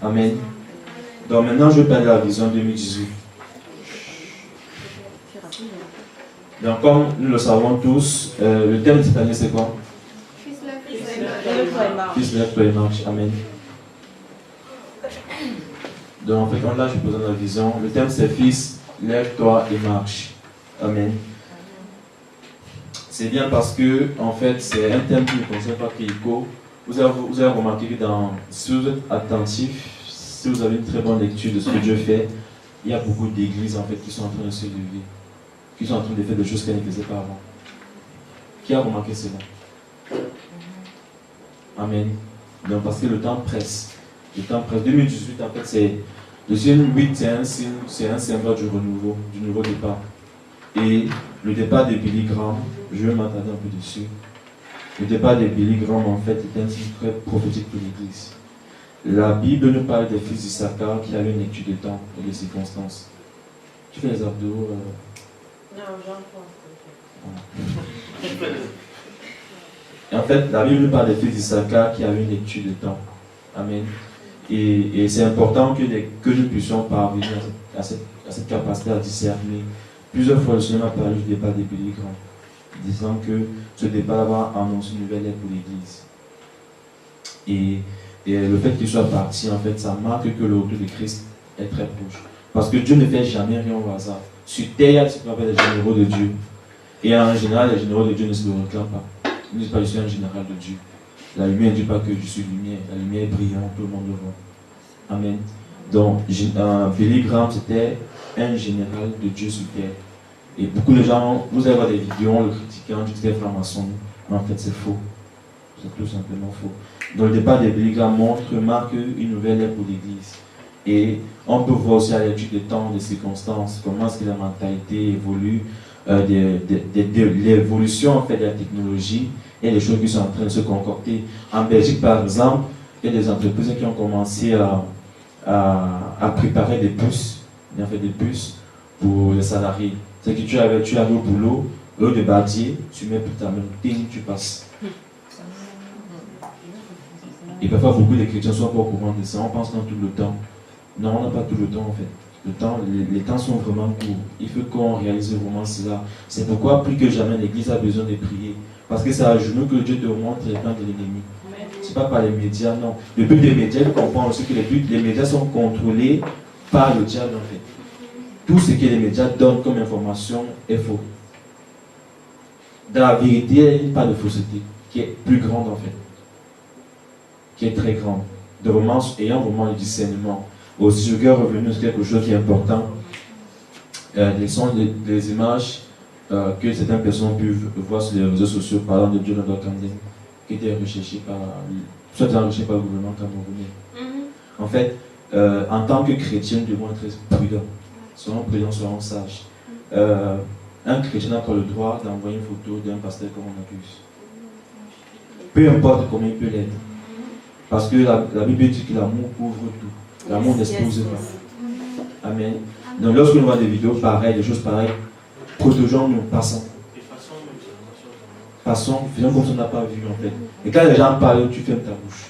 Amen. Donc maintenant, je parle de la vision 2018. Donc comme nous le savons tous, le thème de cette année c'est quoi? Fils, lève-toi et marche. Amen. Donc en fait, là je présente la vision. Le thème c'est Fils, lève-toi et marche. Amen. C'est bien parce que en fait c'est un thème qui ne concerne pas Kéiko. Vous avez remarqué que si vous êtes attentif, si vous avez une très bonne lecture de ce que Dieu fait, il y a beaucoup d'églises en fait qui sont en train de se lever, qui sont en train de faire des choses qu'elles ne faisaient pas avant. Qui a remarqué cela? Amen. Donc parce que le temps presse. Le temps presse. 2018 en fait c'est le signe 8, c'est un symbole du renouveau, du nouveau départ. Et le départ de Billy Graham, je vais m'attarder un peu dessus. Le départ de Billy Graham en fait est un signe très prophétique pour l'Église. La Bible nous parle des fils d'Issachar qui avaient une étude de temps et de circonstances. Tu fais les abdos Non, j'en pense. Et en fait, la Bible nous parle des fils d'Issachar qui avaient une étude de temps. Amen. Et c'est important que nous puissions parvenir à cette capacité à discerner. Plusieurs fois, le Seigneur m'a parlé du départ des Billy Graham, disant que ce départ va annoncer une nouvelle ère pour l'Église. Et le fait qu'il soit parti, en fait, ça marque que le retour de Christ est très proche. Parce que Dieu ne fait jamais rien au hasard. Sur terre, il y a ce qu'on appelle les généraux de Dieu. Et en général, les généraux de Dieu ne se le réclament pas. Ils ne disent pas, je suis un général de Dieu. La lumière ne dit pas que je suis lumière. La lumière est brillante, tout le monde le voit. Amen. Donc, Billy Graham, c'était un général de Dieu sur terre. Et beaucoup de gens, vous allez voir des vidéos, on le critiquait, on dit que c'était franc-maçon. Mais en fait, c'est faux. C'est tout simplement faux. Donc, le départ de Billy Graham marque une nouvelle ère pour l'Église. Et on peut voir aussi à l'étude des temps, des circonstances, comment est-ce que la mentalité évolue, l'évolution en fait de la technologie et les choses qui sont en train de se concocter. En Belgique, par exemple, il y a des entreprises qui ont commencé à préparer des bus, en fait des bus pour les salariés. C'est que tu arrives au boulot, au lieu de bâtir, tu mets plus ta main, ting, tu passes. Et parfois, beaucoup de chrétiens sont pas au courant de ça. On pense dans tout le temps. Non, on n'a pas tout le temps en fait. Le temps, les temps sont vraiment courts. Il faut qu'on réalise vraiment cela. C'est pourquoi plus que jamais l'Église a besoin de prier. Parce que c'est à genoux que Dieu te montre les plans de l'ennemi. Ce n'est pas par les médias, non. Le but des médias, il comprend aussi que les médias sont contrôlés par le diable en fait. Tout ce que les médias donnent comme information est faux. Dans la vérité, il y a une part de fausseté qui est plus grande en fait. Qui est très grande. Ayant vraiment le discernement. Aussi, je veux revenir sur quelque chose qui est important. Les sons, les images que certaines personnes peuvent voir sur les réseaux sociaux parlant de Jonathan Camden, qui était recherché par le gouvernement camerounais. En fait, en tant que chrétien, nous devons être prudents. Soyons prudents, soyons sages. Un chrétien n'a pas le droit d'envoyer une photo d'un pasteur qu'on accuse. Peu importe comment il peut l'être. Parce que la Bible dit que l'amour couvre tout. L'amour n'expose pas. Amen. Donc lorsque nous voyons des vidéos pareilles, des choses pareilles, protégeons-nous, passons. Passons, faisons comme si on n'a pas vu en fait. Et quand les gens parlent, tu fermes ta bouche.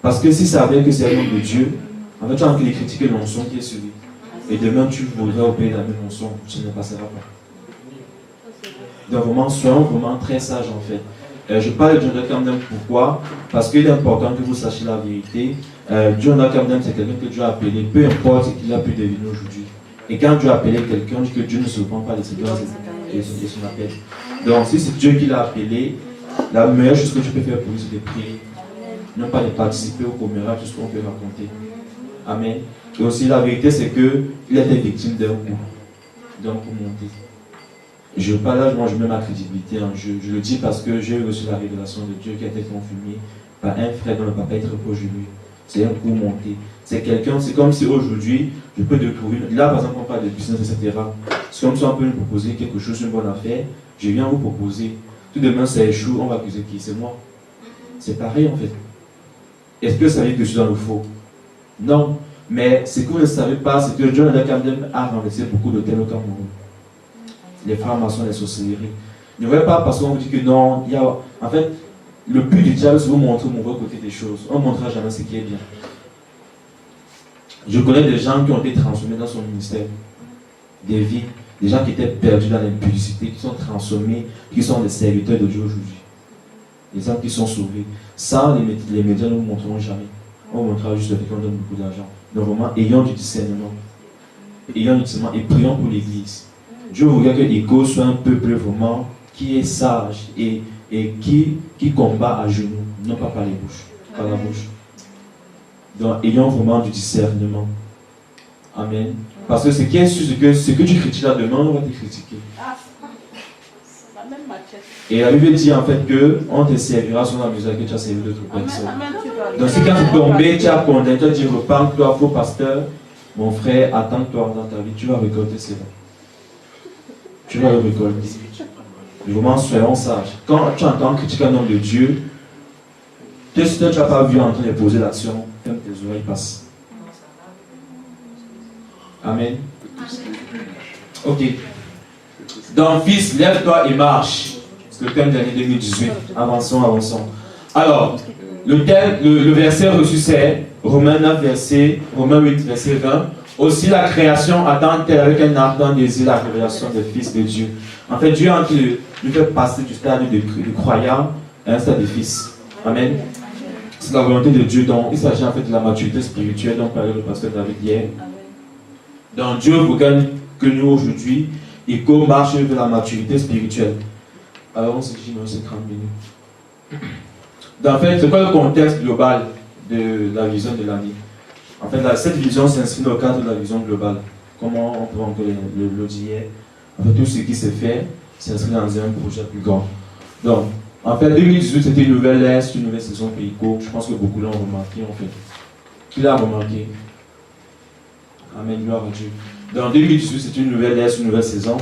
Parce que si ça vient que c'est un homme de Dieu, en fait tu as envie de critiquer l'onction qui est sur lui. Et demain tu voudrais obéir la même onction, ça ne passera pas. Donc vraiment, soyons vraiment très sages en fait. Je parle de Jonathan Camden, pourquoi? Parce qu'il est important que vous sachiez la vérité. Jonathan Camden, c'est quelqu'un que Dieu a appelé, peu importe ce qu'il a pu devenir aujourd'hui. Et quand Dieu a appelé quelqu'un, on dit que Dieu ne se prend pas de son appel. Donc si c'est Dieu qui l'a appelé, la meilleure chose que tu peux faire pour lui, c'est de prier. Non pas de participer au commémoratif, tout ce qu'on peut raconter. Amen. Et aussi la vérité, c'est qu'il était victime d'un coup monté. Je parle là, moi je mets ma crédibilité en jeu. Je le dis parce que j'ai reçu la révélation de Dieu qui a été confirmée par un frère dont le papa est très proche de lui. C'est un coup monté. C'est quelqu'un, c'est comme si aujourd'hui, je peux te trouver. Là, par exemple, on parle de business, etc. C'est comme si on peut nous proposer quelque chose, une bonne affaire. Je viens vous proposer. Tout demain, ça échoue, on va accuser qui? C'est moi. C'est pareil en fait. Est-ce que ça veut dire que je suis dans le faux? Non. Mais ce que vous ne savez pas, c'est que Jonathan Camden a renversé beaucoup de thèmes au Cameroun. Les francs-maçons, les sorcelleries. Ne voyez pas parce qu'on vous dit que non, il y a... En fait, le but du diable, c'est de vous montrer mon mauvais côté des choses. On ne montrera jamais ce qui est bien. Je connais des gens qui ont été transformés dans son ministère. Des vies, des gens qui étaient perdus dans l'impudicité, qui sont transformés, qui sont des serviteurs de Dieu aujourd'hui. Des gens qui sont sauvés. Ça, les médias ne nous montreront jamais. On montrera juste le fait qu'on donne beaucoup d'argent. Donc vraiment, ayons du discernement. Ayons du discernement et prions pour l'Église. Dieu voudrait que l'Égo soit un peuple vraiment qui est sage et qui combat à genoux, non pas par les bouches, par la bouche. Donc, ayons vraiment du discernement. Amen. Parce que ce qui est sûr, c'est que ce que tu critiques là demain, on va te critiquer. Et la Bible dit en fait qu'on te servira sur la mesure que tu as servi d'autres personnes. Donc si quand tu es tombé, tu as condamné, tu as dit repends-toi, faux pasteur, mon frère, attends-toi dans ta vie, tu vas récolter cela. Tu vas le récolter. Vraiment, soyons sages. Quand tu entends critiquer un homme de Dieu, si tu n'as pas vu en train de poser l'action, ferme tes oreilles, passe. Amen. Ok. Donc, fils, lève-toi et marche. C'est le thème de l'année 2018. Avançons. Alors, le verset reçu, c'est Romains 9, Romains 8, verset 20. Aussi, la création attend-elle avec un ardent désir la révélation des fils de Dieu. En fait, Dieu a envie de faire passer du stade de croyant à un stade de fils. Amen. C'est la volonté de Dieu. Donc, il s'agit en fait de la maturité spirituelle dont parlait le pasteur David hier. Donc, Dieu regarde que nous aujourd'hui, Égo marche vers la maturité spirituelle. Alors, on se dit, non, c'est 30 minutes. Donc, en fait, c'est quoi le contexte global de la vision de l'année? En fait, cette vision s'inscrit dans le cadre de la vision globale. Comment on peut encore le dire? En fait, tout ce qui s'est fait s'inscrit dans un projet plus grand. Donc, en fait, 2018, c'était une nouvelle ère, une nouvelle saison pour Égo. Je pense que beaucoup l'ont remarqué, en fait. Qui l'a remarqué? Amen, gloire à Dieu. Dans 2018, c'est une nouvelle ère, une nouvelle saison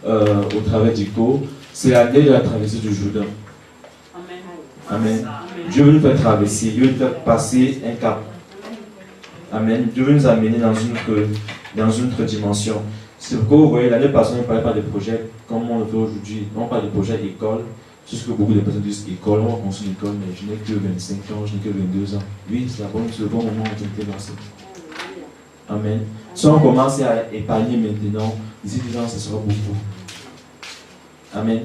au travers d'Égo. C'est l'année de la traversée du Jourdain. Amen. Dieu veut nous faire traverser, Dieu veut nous faire passer un cap. Amen. Dieu veut nous amener dans une autre dimension. C'est pourquoi vous voyez, l'année passée, on ne parlait pas des projets comme on le fait aujourd'hui. On parle des projets école. C'est ce que beaucoup de personnes disent école, on va construire une école, mais je n'ai que 25 ans, je n'ai que 22 ans. Oui, c'est le bon moment où on peut lancer. Amen. Si on commence à épargner maintenant, d'ici 10 ans, ce sera beaucoup. Amen.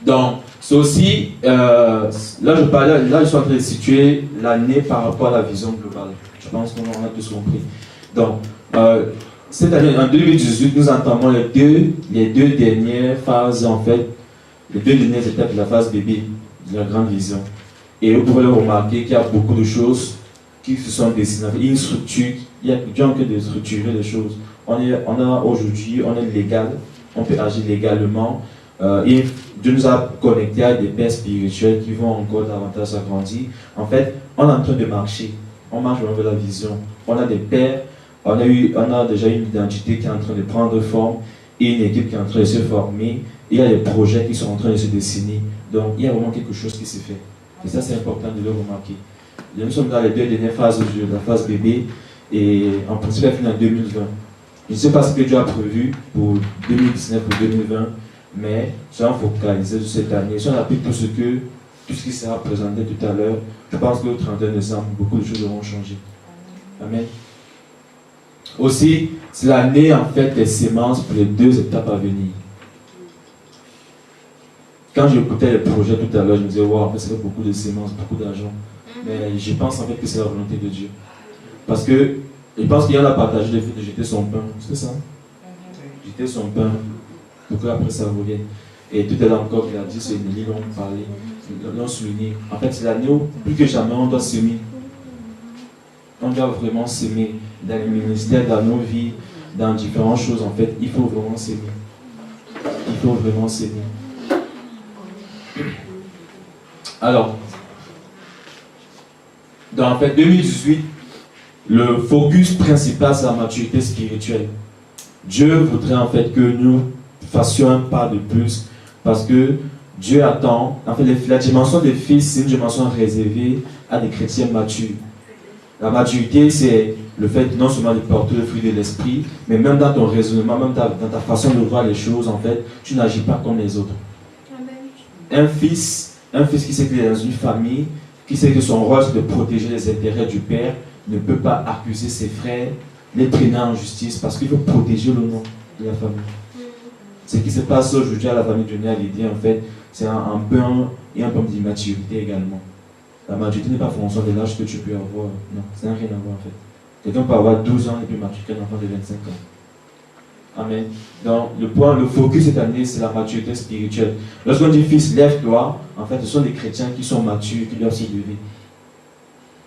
Donc, c'est aussi, là je suis en train de situer l'année par rapport à la vision globale. Je pense qu'on en a tous compris. Donc, cette année, en 2018, nous entamons les deux dernières phases, en fait, les deux dernières étapes de la phase bébé, de la grande vision. Et vous pouvez le remarquer qu'il y a beaucoup de choses qui se sont dessinées. Il y a une structure, il y a Dieu en train de structurer les choses. On a aujourd'hui, on est légal, on peut agir légalement. Et Dieu nous a connectés à des pères spirituels qui vont encore davantage s'agrandir. En fait, on est en train de marcher. On marche vers la vision. On a des pères, on a déjà une identité qui est en train de prendre forme et une équipe qui est en train de se former. Et il y a des projets qui sont en train de se dessiner. Donc, il y a vraiment quelque chose qui s'est fait. Et ça, c'est important de le remarquer. Nous sommes dans les deux dernières phases de la phase bébé et en principe, elle finit en 2020. Je ne sais pas ce que Dieu a prévu pour 2019 ou 2020. Mais soyons focalisés sur cette année. Si on applique tout ce qui sera présenté tout à l'heure, je pense qu'au 31 décembre, beaucoup de choses vont changer. Amen. Aussi, c'est l'année en fait des semences pour les deux étapes à venir. Quand j'écoutais les projets tout à l'heure, je me disais, waouh, en fait, c'est beaucoup de semences, beaucoup d'argent. Mais je pense en fait que c'est la volonté de Dieu. Parce que je pense qu'il y en a partagé le fait de jeter son pain. C'est ça? Jeter son pain. Pour qu'après ça revienne. Et tout à l'heure encore, il a dit, c'est Nelly, l'ont parlé, l'ont souligné. En fait, c'est l'année où, plus que jamais, on doit s'aimer. On doit vraiment s'aimer dans les ministères, dans nos vies, dans différentes choses. En fait, il faut vraiment s'aimer. Il faut vraiment s'aimer. Alors, dans en fait 2018, le focus principal, c'est la maturité spirituelle. Dieu voudrait en fait que nous fassions un pas de plus parce que Dieu attend, en fait la dimension des fils, c'est une dimension réservée à des chrétiens matures. La maturité, c'est le fait non seulement de porter le fruit de l'esprit, mais même dans ton raisonnement, même dans ta façon de voir les choses, en fait, tu n'agis pas comme les autres. Un fils Un fils qui sait qu'il est dans une famille, qui sait que son rôle c'est de protéger les intérêts du père, ne peut pas accuser ses frères, les traîner en justice, parce qu'il faut protéger le nom de la famille. Ce qui se passe aujourd'hui à la famille Johnny Hallyday, en fait, c'est un peu d'immaturité également. La maturité n'est pas fonction de l'âge que tu peux avoir. Non, ça n'a rien à voir en fait. Quelqu'un peut avoir 12 ans et plus mature qu'un enfant de 25 ans. Amen. Donc, le focus cette année, c'est la maturité spirituelle. Lorsqu'on dit fils, lève-toi, en fait, ce sont des chrétiens qui sont matures, qui doivent se lever.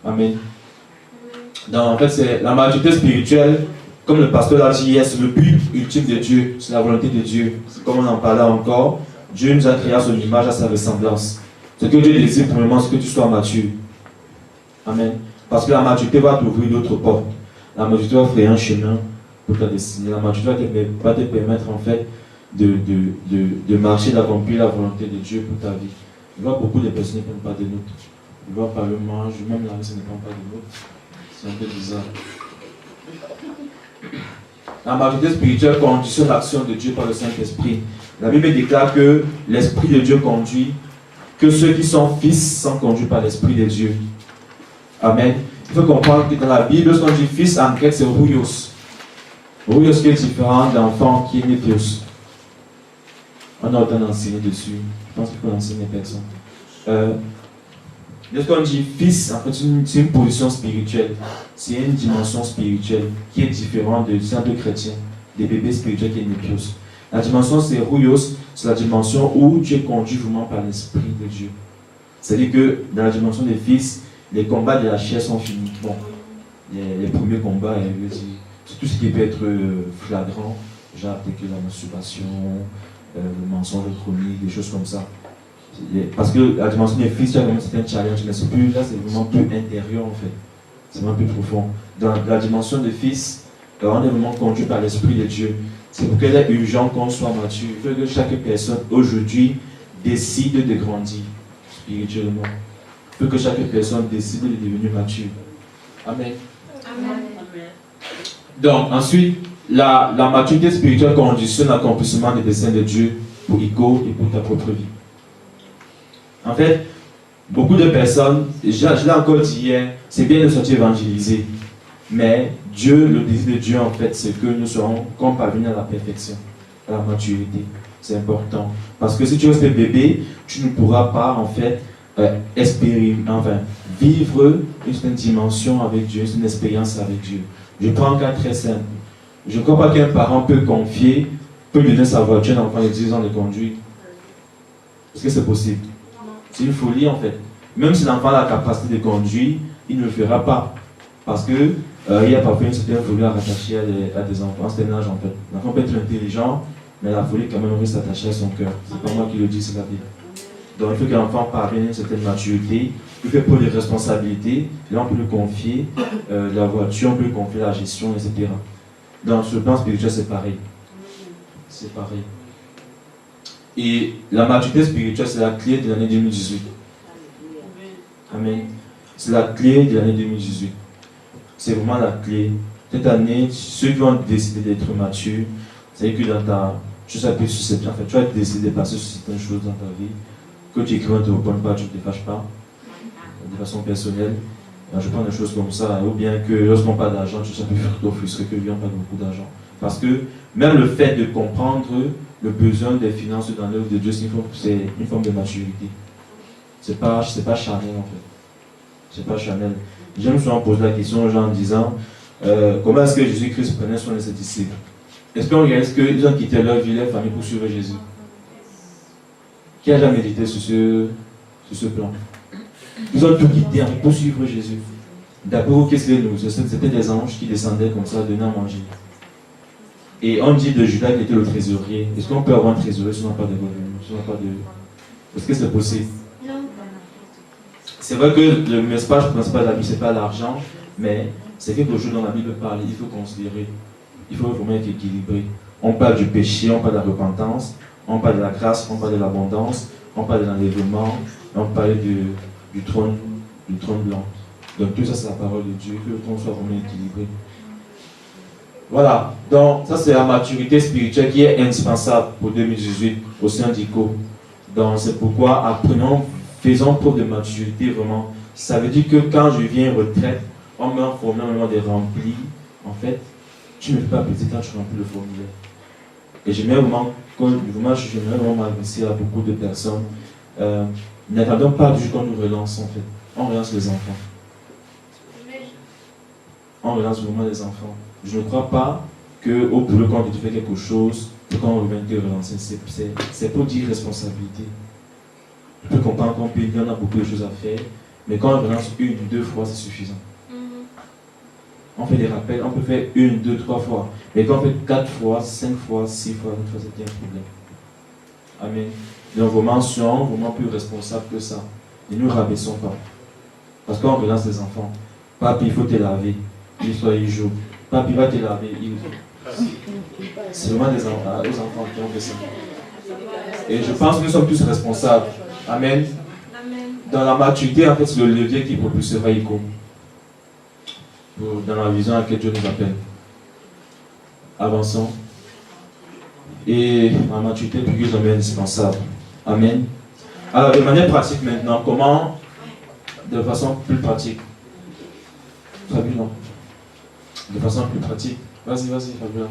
Amen. Donc, en fait, c'est la maturité spirituelle, comme le pasteur l'a dit hier, c'est le but ultime de Dieu, c'est la volonté de Dieu. Comme on en parlait encore, Dieu nous a créé à son image, à sa ressemblance. Ce que Dieu désire, premièrement, c'est que tu sois mature. Amen. Parce que la maturité va t'ouvrir d'autres portes. La maturité va faire un chemin pour ta destinée. La maturité va te permettre, en fait, de marcher, d'accomplir la volonté de Dieu pour ta vie. Je vois beaucoup de personnes qui ne prennent pas de notes. Je vois par le mange, même la vie ne prend pas de notes. C'est un peu bizarre. La maturité spirituelle conditionne l'action de Dieu par le Saint-Esprit. La Bible déclare que l'Esprit de Dieu conduit, que ceux qui sont fils sont conduits par l'Esprit de Dieu. Amen. Il faut comprendre que dans la Bible, lorsqu'on dit fils en grec, c'est rouios. Rouios qui est différent d'enfant qui est népios. On a autant d'enseigner dessus. Je pense qu'il faut enseigner personne. Lorsqu'on dit fils, en fait, c'est une position spirituelle. C'est une dimension spirituelle qui est différente de simples chrétiens, des bébés spirituels qui est népios. La dimension c'est rouios, c'est la dimension où tu es conduit vraiment par l'Esprit de Dieu. C'est-à-dire que dans la dimension des fils, les combats de la chair sont finis. Bon, les premiers combats, c'est tout ce qui peut être flagrant, genre peut-être que la masturbation, le mensonge chronique, des choses comme ça. Parce que la dimension des fils, c'est un challenge, mais c'est plus, là c'est vraiment plus intérieur en fait. C'est vraiment plus profond. Dans la dimension des fils, on est vraiment conduit par l'Esprit de Dieu. C'est pour qu'il est urgent qu'on soit mature. Il faut que chaque personne aujourd'hui décide de grandir spirituellement. Il faut que chaque personne décide de devenir mature. Amen. Amen. Donc, ensuite, la maturité spirituelle conditionne l'accomplissement des desseins de Dieu pour Ico et pour ta propre vie. En fait, beaucoup de personnes, je l'ai encore dit hier, c'est bien de sortir évangéliser. Mais Dieu, le désir de Dieu, en fait, c'est que nous serons comme parvenus à la perfection, à la maturité. C'est important. Parce que si tu restes bébé, tu ne pourras pas, en fait, vivre une dimension avec Dieu, une expérience avec Dieu. Je prends un cas très simple. Je ne crois pas qu'un parent peut lui donner sa voiture à un enfant de 10 ans de conduire. Est-ce que c'est possible? C'est une folie, en fait. Même si l'enfant a la capacité de conduire, il ne le fera pas. Parce que il y a parfois une certaine folie à rattacher à des enfants. C'est un âge, en fait. L'enfant peut être intelligent, mais la folie, quand même, reste attachée à son cœur. C'est pas moi qui le dis, c'est la Bible. Donc il faut que l'enfant parvienne à une certaine maturité, il fait preuve de responsabilité, là on peut lui confier la voiture, on peut lui confier la gestion, etc. Dans ce plan spirituel, c'est pareil. C'est pareil. Et la maturité spirituelle, c'est la clé de l'année 2018. Amen. C'est la clé de l'année 2018. C'est vraiment la clé. Cette année, ceux qui vont décider d'être matures, c'est-à-dire que dans ta... Tu s'appuies sur cette... En fait, tu vas décider de passer sur certaines choses dans ta vie. Que tu écris, ne te réponds pas, tu ne te fâches pas, de façon personnelle. Je prends des choses comme ça, ou bien que lorsqu'on n'a pas d'argent, tu seras plus frustré que lui, on n'a pas beaucoup d'argent. Parce que même le fait de comprendre le besoin des finances dans l'œuvre de Dieu, c'est une forme de maturité. C'est pas charnel en fait. C'est pas charnel. Je me suis posé la question aux gens en disant comment est-ce que Jésus-Christ prenait soin de ses disciples? Est-ce qu'ils ont quitté leur vie, leur famille pour suivre Jésus? Qui a jamais médité sur ce plan? Ils ont tout quitté pour suivre Jésus. D'abord, qu'est-ce que nous? C'était des anges qui descendaient comme ça, donnaient à manger. Et on dit de Judas qu'il était le trésorier. Est-ce qu'on peut avoir un trésorier si on n'a pas de revenus? Est-ce que c'est possible? Non. C'est vrai que le message principal de la Bible, ce n'est pas l'argent, mais c'est quelque chose dont la Bible parle. Il faut considérer. Il faut vraiment être équilibré. On parle du péché, on parle de la repentance. On parle de la grâce, on parle de l'abondance, on parle de l'enlèvement, on parle du trône blanc. Donc tout ça c'est la parole de Dieu, que le trône soit vraiment équilibré. Voilà, donc ça c'est la maturité spirituelle qui est indispensable pour 2018 au sein d'ICO. Donc c'est pourquoi apprenons faisons preuve de maturité vraiment. Ça veut dire que quand je viens en retraite, on met un formulaire de rempli. En fait, tu ne fais pas plaisir quand tu remplis le formulaire. Et j'aimerais vraiment m'adresser à beaucoup de personnes. N'attendons pas du jour qu'on nous relance en fait. On relance les enfants. On relance vraiment les enfants. Je ne crois pas qu'au boulot, quand tu fais quelque chose, quand on revient te relancer, c'est pour dire responsabilité. Je peux comprendre qu'on peut dire qu'on a beaucoup de choses à faire, mais quand on relance 1 ou 2 fois, c'est suffisant. On fait des rappels, on peut faire 1, 2, 3 fois. Mais quand on fait 4 fois, 5 fois, 6 fois, 8 fois, c'est un problème. Amen. Donc vos mentions, vraiment plus responsables que ça. Ne nous rabaissons pas. Parce qu'on relance les enfants. Papi, il faut te laver. Il soit il joue. Papi va te laver. C'est vraiment aux enfants qui ont fait ça. Et je pense que nous sommes tous responsables. Amen. Dans la maturité, en fait, c'est le levier qui propulsera Iko. Dans la vision à laquelle Dieu nous appelle. Avançons. Et la maturité plus que jamais indispensable. Amen. Alors, de manière pratique maintenant, comment, de façon plus pratique, Fabiola, de façon plus pratique, vas-y, Fabiola.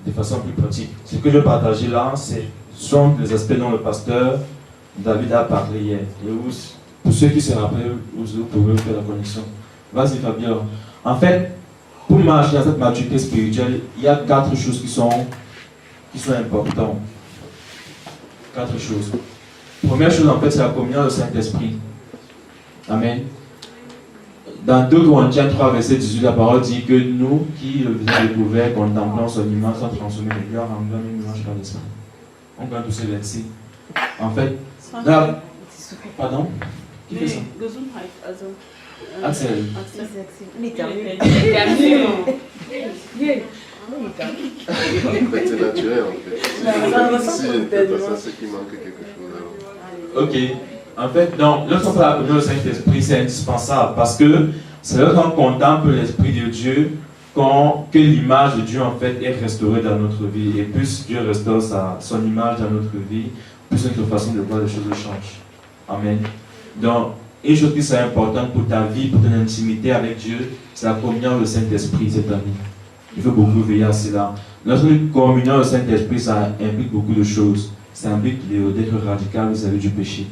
De façon plus pratique. Ce que je vais partager là, sont les aspects dont le pasteur David a parlé hier. Et pour ceux qui se rappellent, vous pouvez faire la connexion. Vas-y, Fabiola. En fait, pour marcher dans cette maturité spirituelle, il y a 4 choses qui sont importantes. 4 choses. Première chose, en fait, c'est la communion du Saint-Esprit. Amen. Dans 2 Corinthiens 3, verset 18, la parole dit que nous, qui le visage découvert, contemplant son image, sont transformés de gloire en gloire, une image par l'Esprit. On prend tous ces versets. En fait, là, pardon? Qui fait ça? Axel. En fait, c'est naturel en fait. Si je ne fais pas ça, c'est qu'il manque quelque chose. Ok. En fait, donc, lorsqu'on parle de la communion au Saint-Esprit, c'est indispensable parce que c'est lorsqu'on contemple l'Esprit de Dieu que l'image de Dieu en fait est restaurée dans notre vie. Et plus Dieu restaure son image dans notre vie, plus notre façon de voir les choses change. Amen. Donc, une chose qui est importante pour ta vie, pour ton intimité avec Dieu, c'est la communion au Saint-Esprit cette année. Il faut beaucoup veiller à cela. Lorsque nous communions au Saint-Esprit, ça implique beaucoup de choses. Ça implique d'être radical vis-à-vis du péché.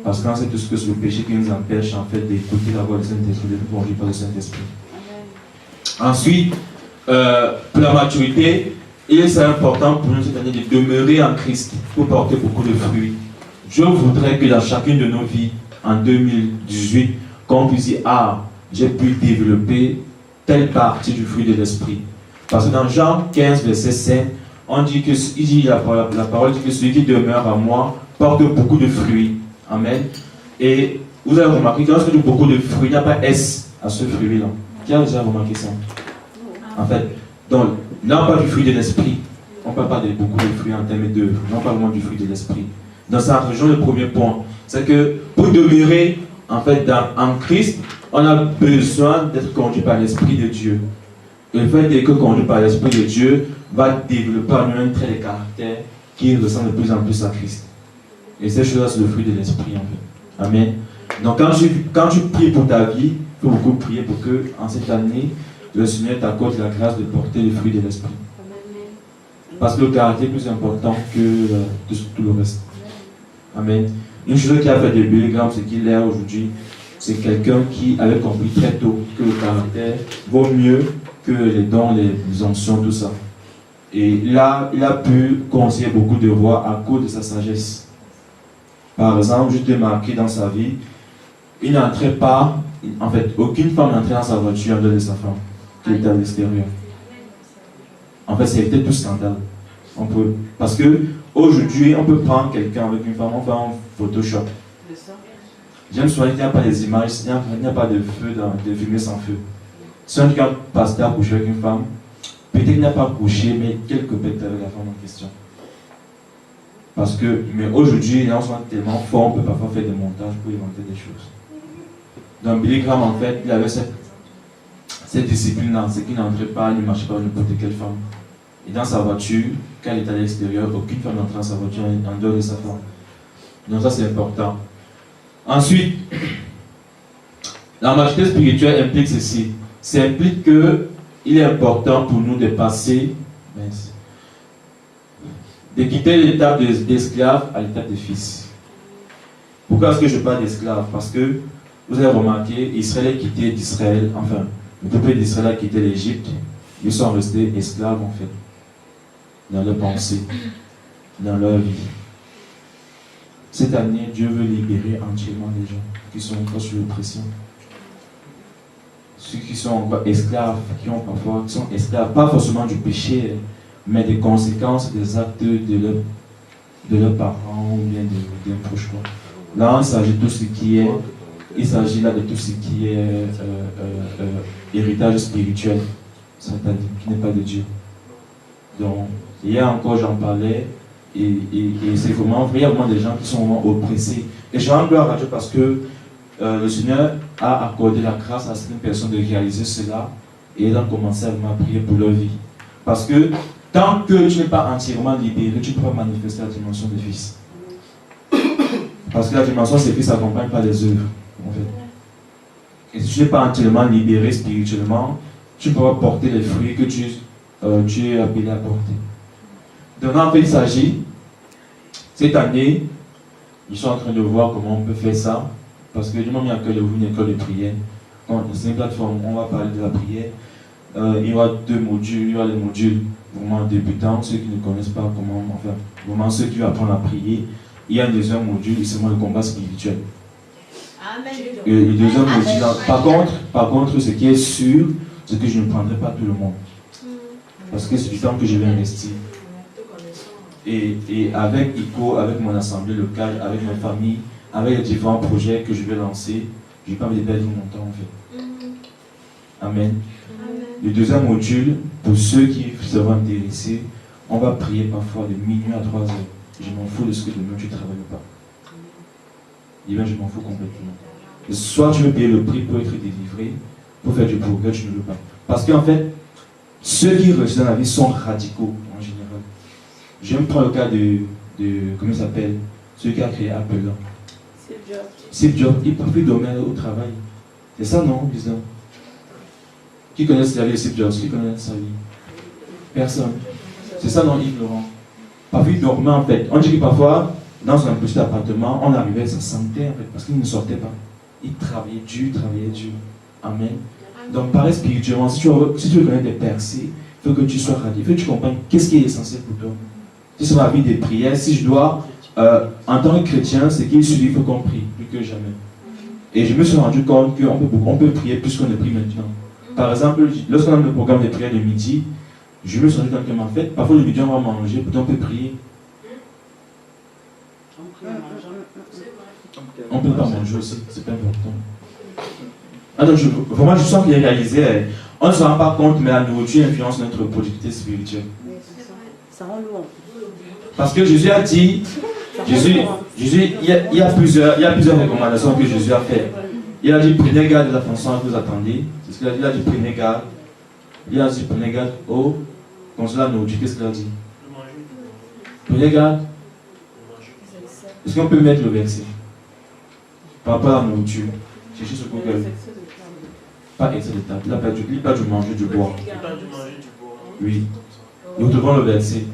Parce qu'on sait tout ce que c'est le péché qui nous empêche en fait d'écouter la voix du Saint-Esprit, d'être conduit par le Saint-Esprit. Ensuite, pour la maturité, il est important pour nous cette année de demeurer en Christ pour porter beaucoup de fruits. Je voudrais que dans chacune de nos vies, en 2018, qu'on puisse dire, j'ai pu développer telle partie du fruit de l'Esprit. Parce que dans Jean 15, verset 5, on dit que, la parole dit que celui qui demeure en moi porte beaucoup de fruits. Amen. Et vous avez remarqué que lorsque je dis beaucoup de fruits, il n'y a pas S à ce fruit-là. Qui a déjà remarqué ça? En fait, donc, là on parle du fruit de l'esprit. On ne parle pas de beaucoup de fruits en termes d'œuvres. On parle vraiment du fruit de l'esprit. Dans ça rejoint le premier point. C'est que pour demeurer en fait en Christ, on a besoin d'être conduit par l'Esprit de Dieu. Et le fait d'être conduit par l'Esprit de Dieu va développer en nous un trait de caractère qui ressemble de plus en plus à Christ. Et cette chose-là, c'est le fruit de l'Esprit en fait. Amen. Donc quand tu pries pour ta vie, il faut beaucoup prier pour que en cette année, le Seigneur t'accorde la grâce de porter le fruit de l'Esprit. Parce que le caractère est plus important que tout le reste. Amen. Une chose qui a fait de Billy Graham, c'est qu'il est aujourd'hui, c'est quelqu'un qui avait compris très tôt que le caractère vaut mieux que les dons, les onctions, tout ça. Et là, il a pu conseiller beaucoup de rois à cause de sa sagesse. Par exemple, je t'ai marqué dans sa vie, il n'entrait pas, en fait, aucune femme n'entrait dans sa voiture en dehors de sa femme, qui était à l'extérieur. En fait, c'était tout scandale. Parce que aujourd'hui, on peut prendre quelqu'un avec une femme, on fait un Photoshop. J'aime souvent qu'il n'y a pas des images, il n'y a pas de feu, de fumée sans feu. Si on dit qu'un pasteur a couché avec une femme, peut-être qu'il n'a pas couché, mais quelques bêtes avec la femme en question. Mais aujourd'hui, les gens sont tellement forts, on peut parfois faire des montages pour inventer des choses. Donc Billy Graham, en fait, il avait cette discipline-là, c'est qu'il n'entrait pas, il ne marchait pas avec n'importe quelle femme. Et dans sa voiture, quand elle est à l'extérieur, aucune femme n'entre dans sa voiture en dehors de sa femme. Donc ça c'est important. Ensuite, la maturité spirituelle implique ceci. Ça implique qu'il est important pour nous de passer, de quitter l'étape d'esclave à l'étape de fils. Pourquoi est-ce que je parle d'esclave? Parce que vous avez remarqué, Israël a quitté d'Israël, enfin, le peuple d'Israël a quitté l'Égypte, ils sont restés esclaves en fait, dans leurs pensées, dans leur vie. Cette année, Dieu veut libérer entièrement les gens qui sont encore sous l'oppression. Ceux qui sont encore esclaves, qui sont esclaves, pas forcément du péché, mais des conséquences des actes de leurs parents ou bien des proches. Là, il s'agit de tout ce qui est, il s'agit là de tout ce qui est héritage spirituel, c'est-à-dire qui n'est pas de Dieu. Donc, hier encore, j'en parlais, et c'est vraiment vrai, il y a vraiment des gens qui sont vraiment oppressés. Et je rends gloire à Dieu parce que le Seigneur a accordé la grâce à certaines personnes de réaliser cela et ils ont commencé à vraiment prier pour leur vie. Parce que tant que tu n'es pas entièrement libéré, tu ne peux pas manifester la dimension des fils. Parce que la dimension des fils s'accompagne par les œuvres, en fait. Et si tu n'es pas entièrement libéré spirituellement, tu ne peux pas porter les fruits que tu es appelé à porter. Donc en fait, il s'agit, cette année, ils sont en train de voir comment on peut faire ça. Parce que du moment où il y a une école de prière, c'est une plateforme, on va parler de la prière. Il y aura 2 modules, il y aura les modules vraiment débutants, ceux qui ne connaissent pas comment, enfin, vraiment ceux qui veulent apprendre à prier. Il y a un deuxième module, c'est vraiment le combat spirituel. Amen. Et le deuxième module, par contre, ce qui est sûr, c'est que je ne prendrai pas tout le monde. Parce que c'est du temps que je vais investir. Et avec ICO, avec mon assemblée locale, avec ma famille, avec les différents projets que je vais lancer, je n'ai pas envie de perdre mon temps en fait. Amen. Le deuxième module, pour ceux qui seront intéressés, on va prier parfois de minuit à 3 heures. Je m'en fous de ce que demain tu ne travailles pas. Et bien je m'en fous complètement. Et soit tu veux payer le prix pour être délivré, pour faire du progrès, tu ne veux pas. Parce qu'en fait, ceux qui réussissent dans la vie sont radicaux en général. Je me prends le cas de comment il s'appelle, celui qui a créé Apple là. Steve Jobs, il peut plus dormir au travail. C'est ça non, bizarre. Qui connaît la vie de Steve Jobs? Qui connaît sa vie? Personne. C'est ça non, Yves Laurent. Pas plus dormir en fait. On dit que parfois, dans un petit appartement, on arrivait à sa santé en fait, parce qu'il ne sortait pas. Il travaillait dur, Amen. Donc pareil spirituellement, si tu veux connaître des percées, il faut que tu sois radié, il faut que tu comprennes qu'est-ce qui est essentiel pour toi. Si c'est ma vie des prières, si je dois, en tant que chrétien, c'est qu'il suffit, il faut qu'on prie, plus que jamais. Et je me suis rendu compte qu'on peut prier plus qu'on ne prie maintenant. Par exemple, lorsqu'on a le programme de prière de midi, je me suis rendu compte que en fait, parfois le midi on va manger, pourtant on peut prier. On peut pas manger aussi, c'est pas important. Alors, vraiment, je sens qu'il est réalisé. On ne se rend pas compte, mais la nourriture influence notre productivité spirituelle. Ça rend lourd. Parce que Jésus a dit, il y a plusieurs recommandations que Jésus a faites. Il a dit, prenez garde de la façon que vous attendez. C'est ce qu'il a dit. Il a dit, prenez garde. Il a dit, prenez garde au concernant la nourriture. Qu'est-ce qu'il a dit? Prenez garde. Est-ce qu'on peut mettre le verset par rapport à la nourriture? Cherchez sur Google. Pas excès de table. Il n'a pas dû manger du bois. Oui. Nous trouvons le verset.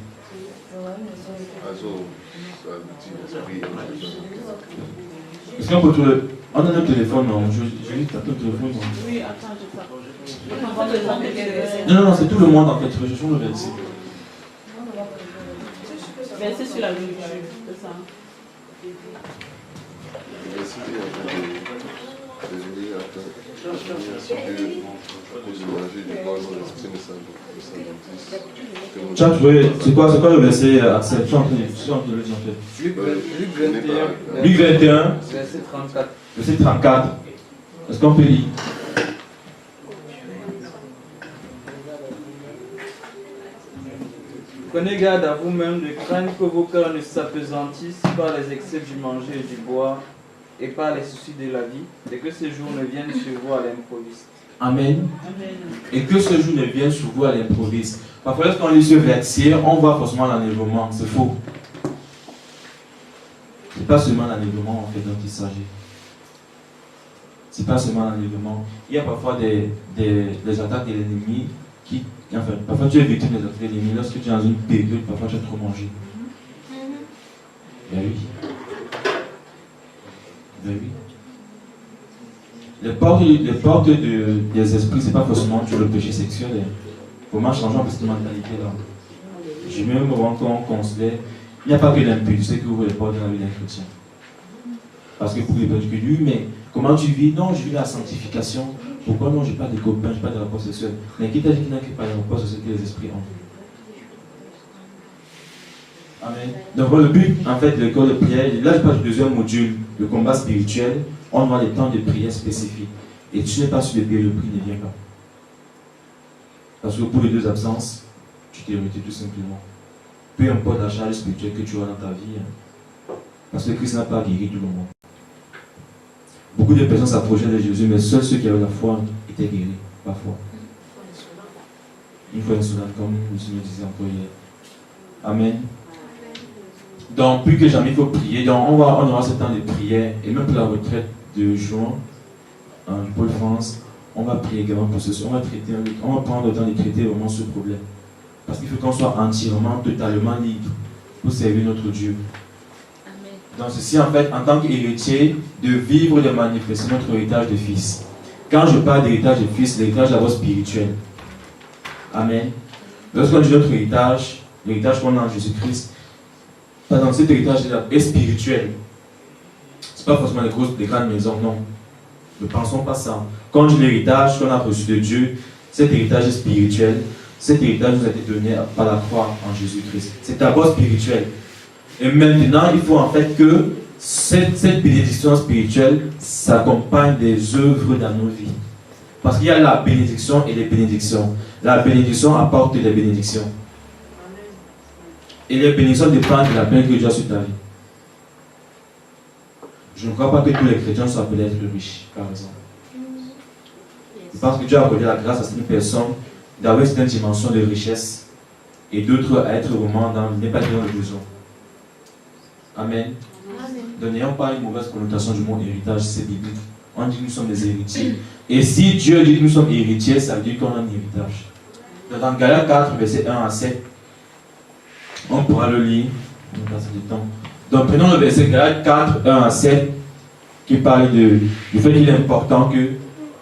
Est-ce qu'on peut trouver... On a notre téléphone, non? Je vais taper le téléphone. Oui, attends, je Non, c'est tout le monde en fait. Je trouve le verset. Verset sur la nourriture, c'est ça. Tu as trouvé, c'est quoi le verset Axel? Tu es en train de le dire en fait. Luc 21, verset 34. Verset 34. Est-ce qu'on peut lire? Prenez garde à vous-même de craindre que vos cœurs ne s'apesantissent par les excès du manger et du boire et par les soucis de la vie, et que ces jours ne viennent sur vous à l'improviste. Amen. Et que ce jour ne vienne sur vous à l'improviste. Parfois, lorsqu'on lit ce verset, on voit forcément l'enlèvement. C'est faux. Ce n'est pas seulement l'enlèvement en fait dont il s'agit. Ce n'est pas seulement l'enlèvement. Il y a parfois des attaques de l'ennemi qui. Enfin, parfois tu es victime des attaques de l'ennemi lorsque tu es dans une période, parfois tu as trop mangé. Ben oui. Ben oui. Les portes des esprits, ce n'est pas forcément toujours le péché sexuel. Il faut vraiment changer un peu cette mentalité-là. Je me rends compte qu'on considère, il n'y a pas que l'impudicité qui ouvre les portes de la vie d'un chrétien. Parce que pour les personnes qui disent, mais comment tu vis? Non, je vis la sanctification. Pourquoi non, je n'ai pas de copains, je n'ai pas de rapport sexuel? Mais qui t'a dit qu'il n'y a pas de rapport sexuel que les esprits ont? Amen. Donc le but, en fait, de l'école de prière, là je parle du deuxième module, le combat spirituel, on a des temps de prière spécifiques. Et tu n'es pas sur le pied, le prix ne vient pas. Parce que pour les deux absences, tu t'es rejeté tout simplement. Peu importe la charge spirituelle que tu as dans ta vie, parce que Christ n'a pas guéri tout le monde. Beaucoup de personnes s'approchaient de Jésus, mais seuls ceux qui avaient la foi étaient guéris, parfois. Il faut un soudain, comme le Seigneur disait encore hier. Amen. Donc, plus que jamais, il faut prier. Donc, on aura ce temps de prière. Et même pour la retraite de juin, du Pôle France, on va prier également pour ce soir. On va prendre le temps de traiter vraiment ce problème. Parce qu'il faut qu'on soit entièrement, totalement libre pour servir notre Dieu. Amen. Donc, ceci, en fait, en tant qu'héritier, de vivre, de manifester notre héritage de fils. Quand je parle d'héritage de fils, l'héritage d'abord spirituel. Amen. Lorsqu'on dit notre héritage, l'héritage qu'on a en Jésus-Christ, par exemple, cet héritage est spirituel. Ce n'est pas forcément des grandes maisons, non. Ne pensons pas ça. Quand on dit l'héritage qu'on a reçu de Dieu, cet héritage est spirituel. Cet héritage nous a été donné par la croix en Jésus-Christ. C'est d'abord spirituel. Et maintenant, il faut en fait que cette bénédiction spirituelle s'accompagne des œuvres dans nos vies. Parce qu'il y a la bénédiction et les bénédictions. La bénédiction apporte les bénédictions. Et les bénédictions dépendent de la paix que Dieu a sur ta vie. Je ne crois pas que tous les chrétiens soient appelés à être riches, par exemple. Je pense que Dieu a accordé la grâce à certaines personnes d'avoir une certaine dimension de richesse et d'autres à être vraiment dans le besoin. Amen. Donc n'ayons pas une mauvaise connotation du mot héritage, c'est biblique. On dit que nous sommes des héritiers. Et si Dieu dit que nous sommes héritiers, ça veut dire qu'on a un héritage. Donc dans Galates 4, versets 1 à 7, on pourra le lire. On passe du temps. Donc prenons le verset Galates 4, 1 à 7, qui parle du fait qu'il est important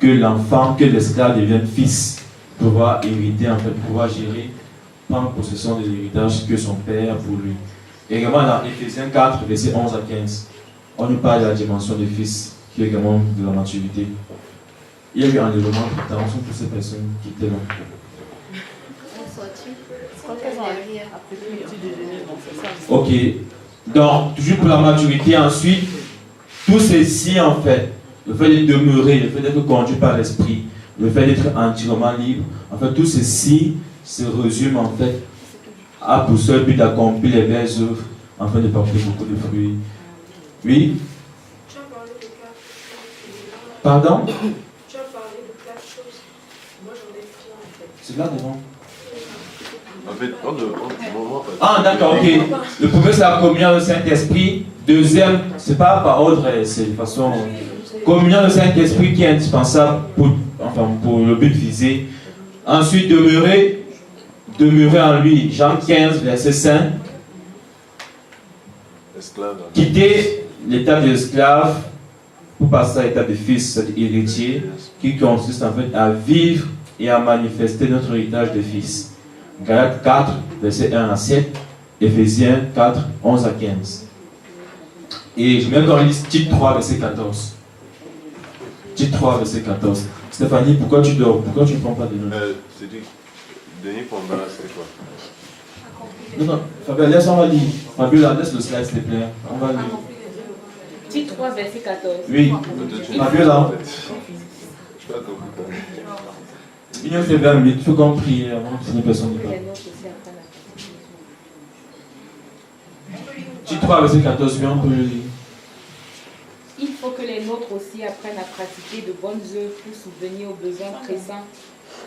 que l'enfant, que l'esclave devienne fils, pour pouvoir hériter, en fait, pour pouvoir gérer, prendre possession de l'héritage que son père a pour lui. Et également dans Éphésiens 4, verset 11 à 15, on nous parle de la dimension du fils, qui est également de la maturité. Il y a eu un enlèvement de temps sur toutes ces personnes qui étaient là. Ok, donc toujours pour la maturité, ensuite, tout ceci en fait, le fait de demeurer, le fait d'être conduit par l'esprit, le fait d'être entièrement libre, en fait tout ceci se résume en fait à pour seul but d'accomplir les belles œuvres, afin de porter beaucoup de fruits. Oui? Tu as parlé de 4 choses. Pardon? Tu as parlé de 4 choses. Moi j'en ai 3 en fait. C'est là devant. En fait, Ah d'accord, ok. Le premier c'est la communion du Saint-Esprit. Deuxième, c'est pas par ordre, c'est de façon... Communion du Saint-Esprit qui est indispensable pour le but visé. Ensuite, demeurer en lui. Jean 15, verset 5. Quitter l'état de l'esclave pour passer à l'état de fils, c'est-à-dire héritier, qui consiste en fait à vivre et à manifester notre héritage de fils. Galates 4, verset 1 à 7, Éphésiens 4, 11 à 15. Et je mets dans la liste Tite 3, verset 14. Tite 3, verset 14. Stéphanie, pourquoi tu dors? Pourquoi tu ne prends pas de notes? C'est dit, Denis Pomba, c'était quoi? Non, Fabien, laisse, on va lire. Fabien, laisse le slide, s'il te plaît. On va lire. Tite 3, verset 14. Oui. Fabien, là. Je pas compris. Il y a fait 20 minutes, il faut qu'on prie avant que personne n'y parle. Tite 3, verset 14, bien, on peut le lire. Il faut que les les nôtres aussi apprennent à pratiquer de bonnes œuvres pour subvenir aux besoins pressants,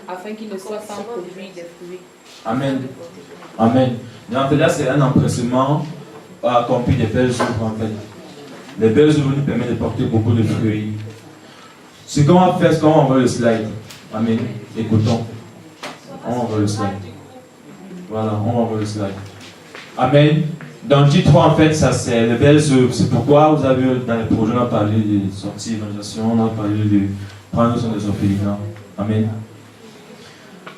afin qu'ils ne soient sans produire des fruits. Amen. Amen. Mais en fait, là, c'est un empressement à accomplir des belles œuvres, en fait. Les belles œuvres nous permettent de porter beaucoup de fruits. Ce qu'on va faire, c'est qu'on va envoyer le slide. Amen. Écoutons. On va envoyer le slide. Voilà, on va envoyer le slide. Amen. Dans le titre 3, en fait, ça c'est les belles œuvres. C'est pourquoi vous avez dans les projets, on a parlé de sorties d'évangélisation, on a parlé de prendre soin des orphelinats. Amen.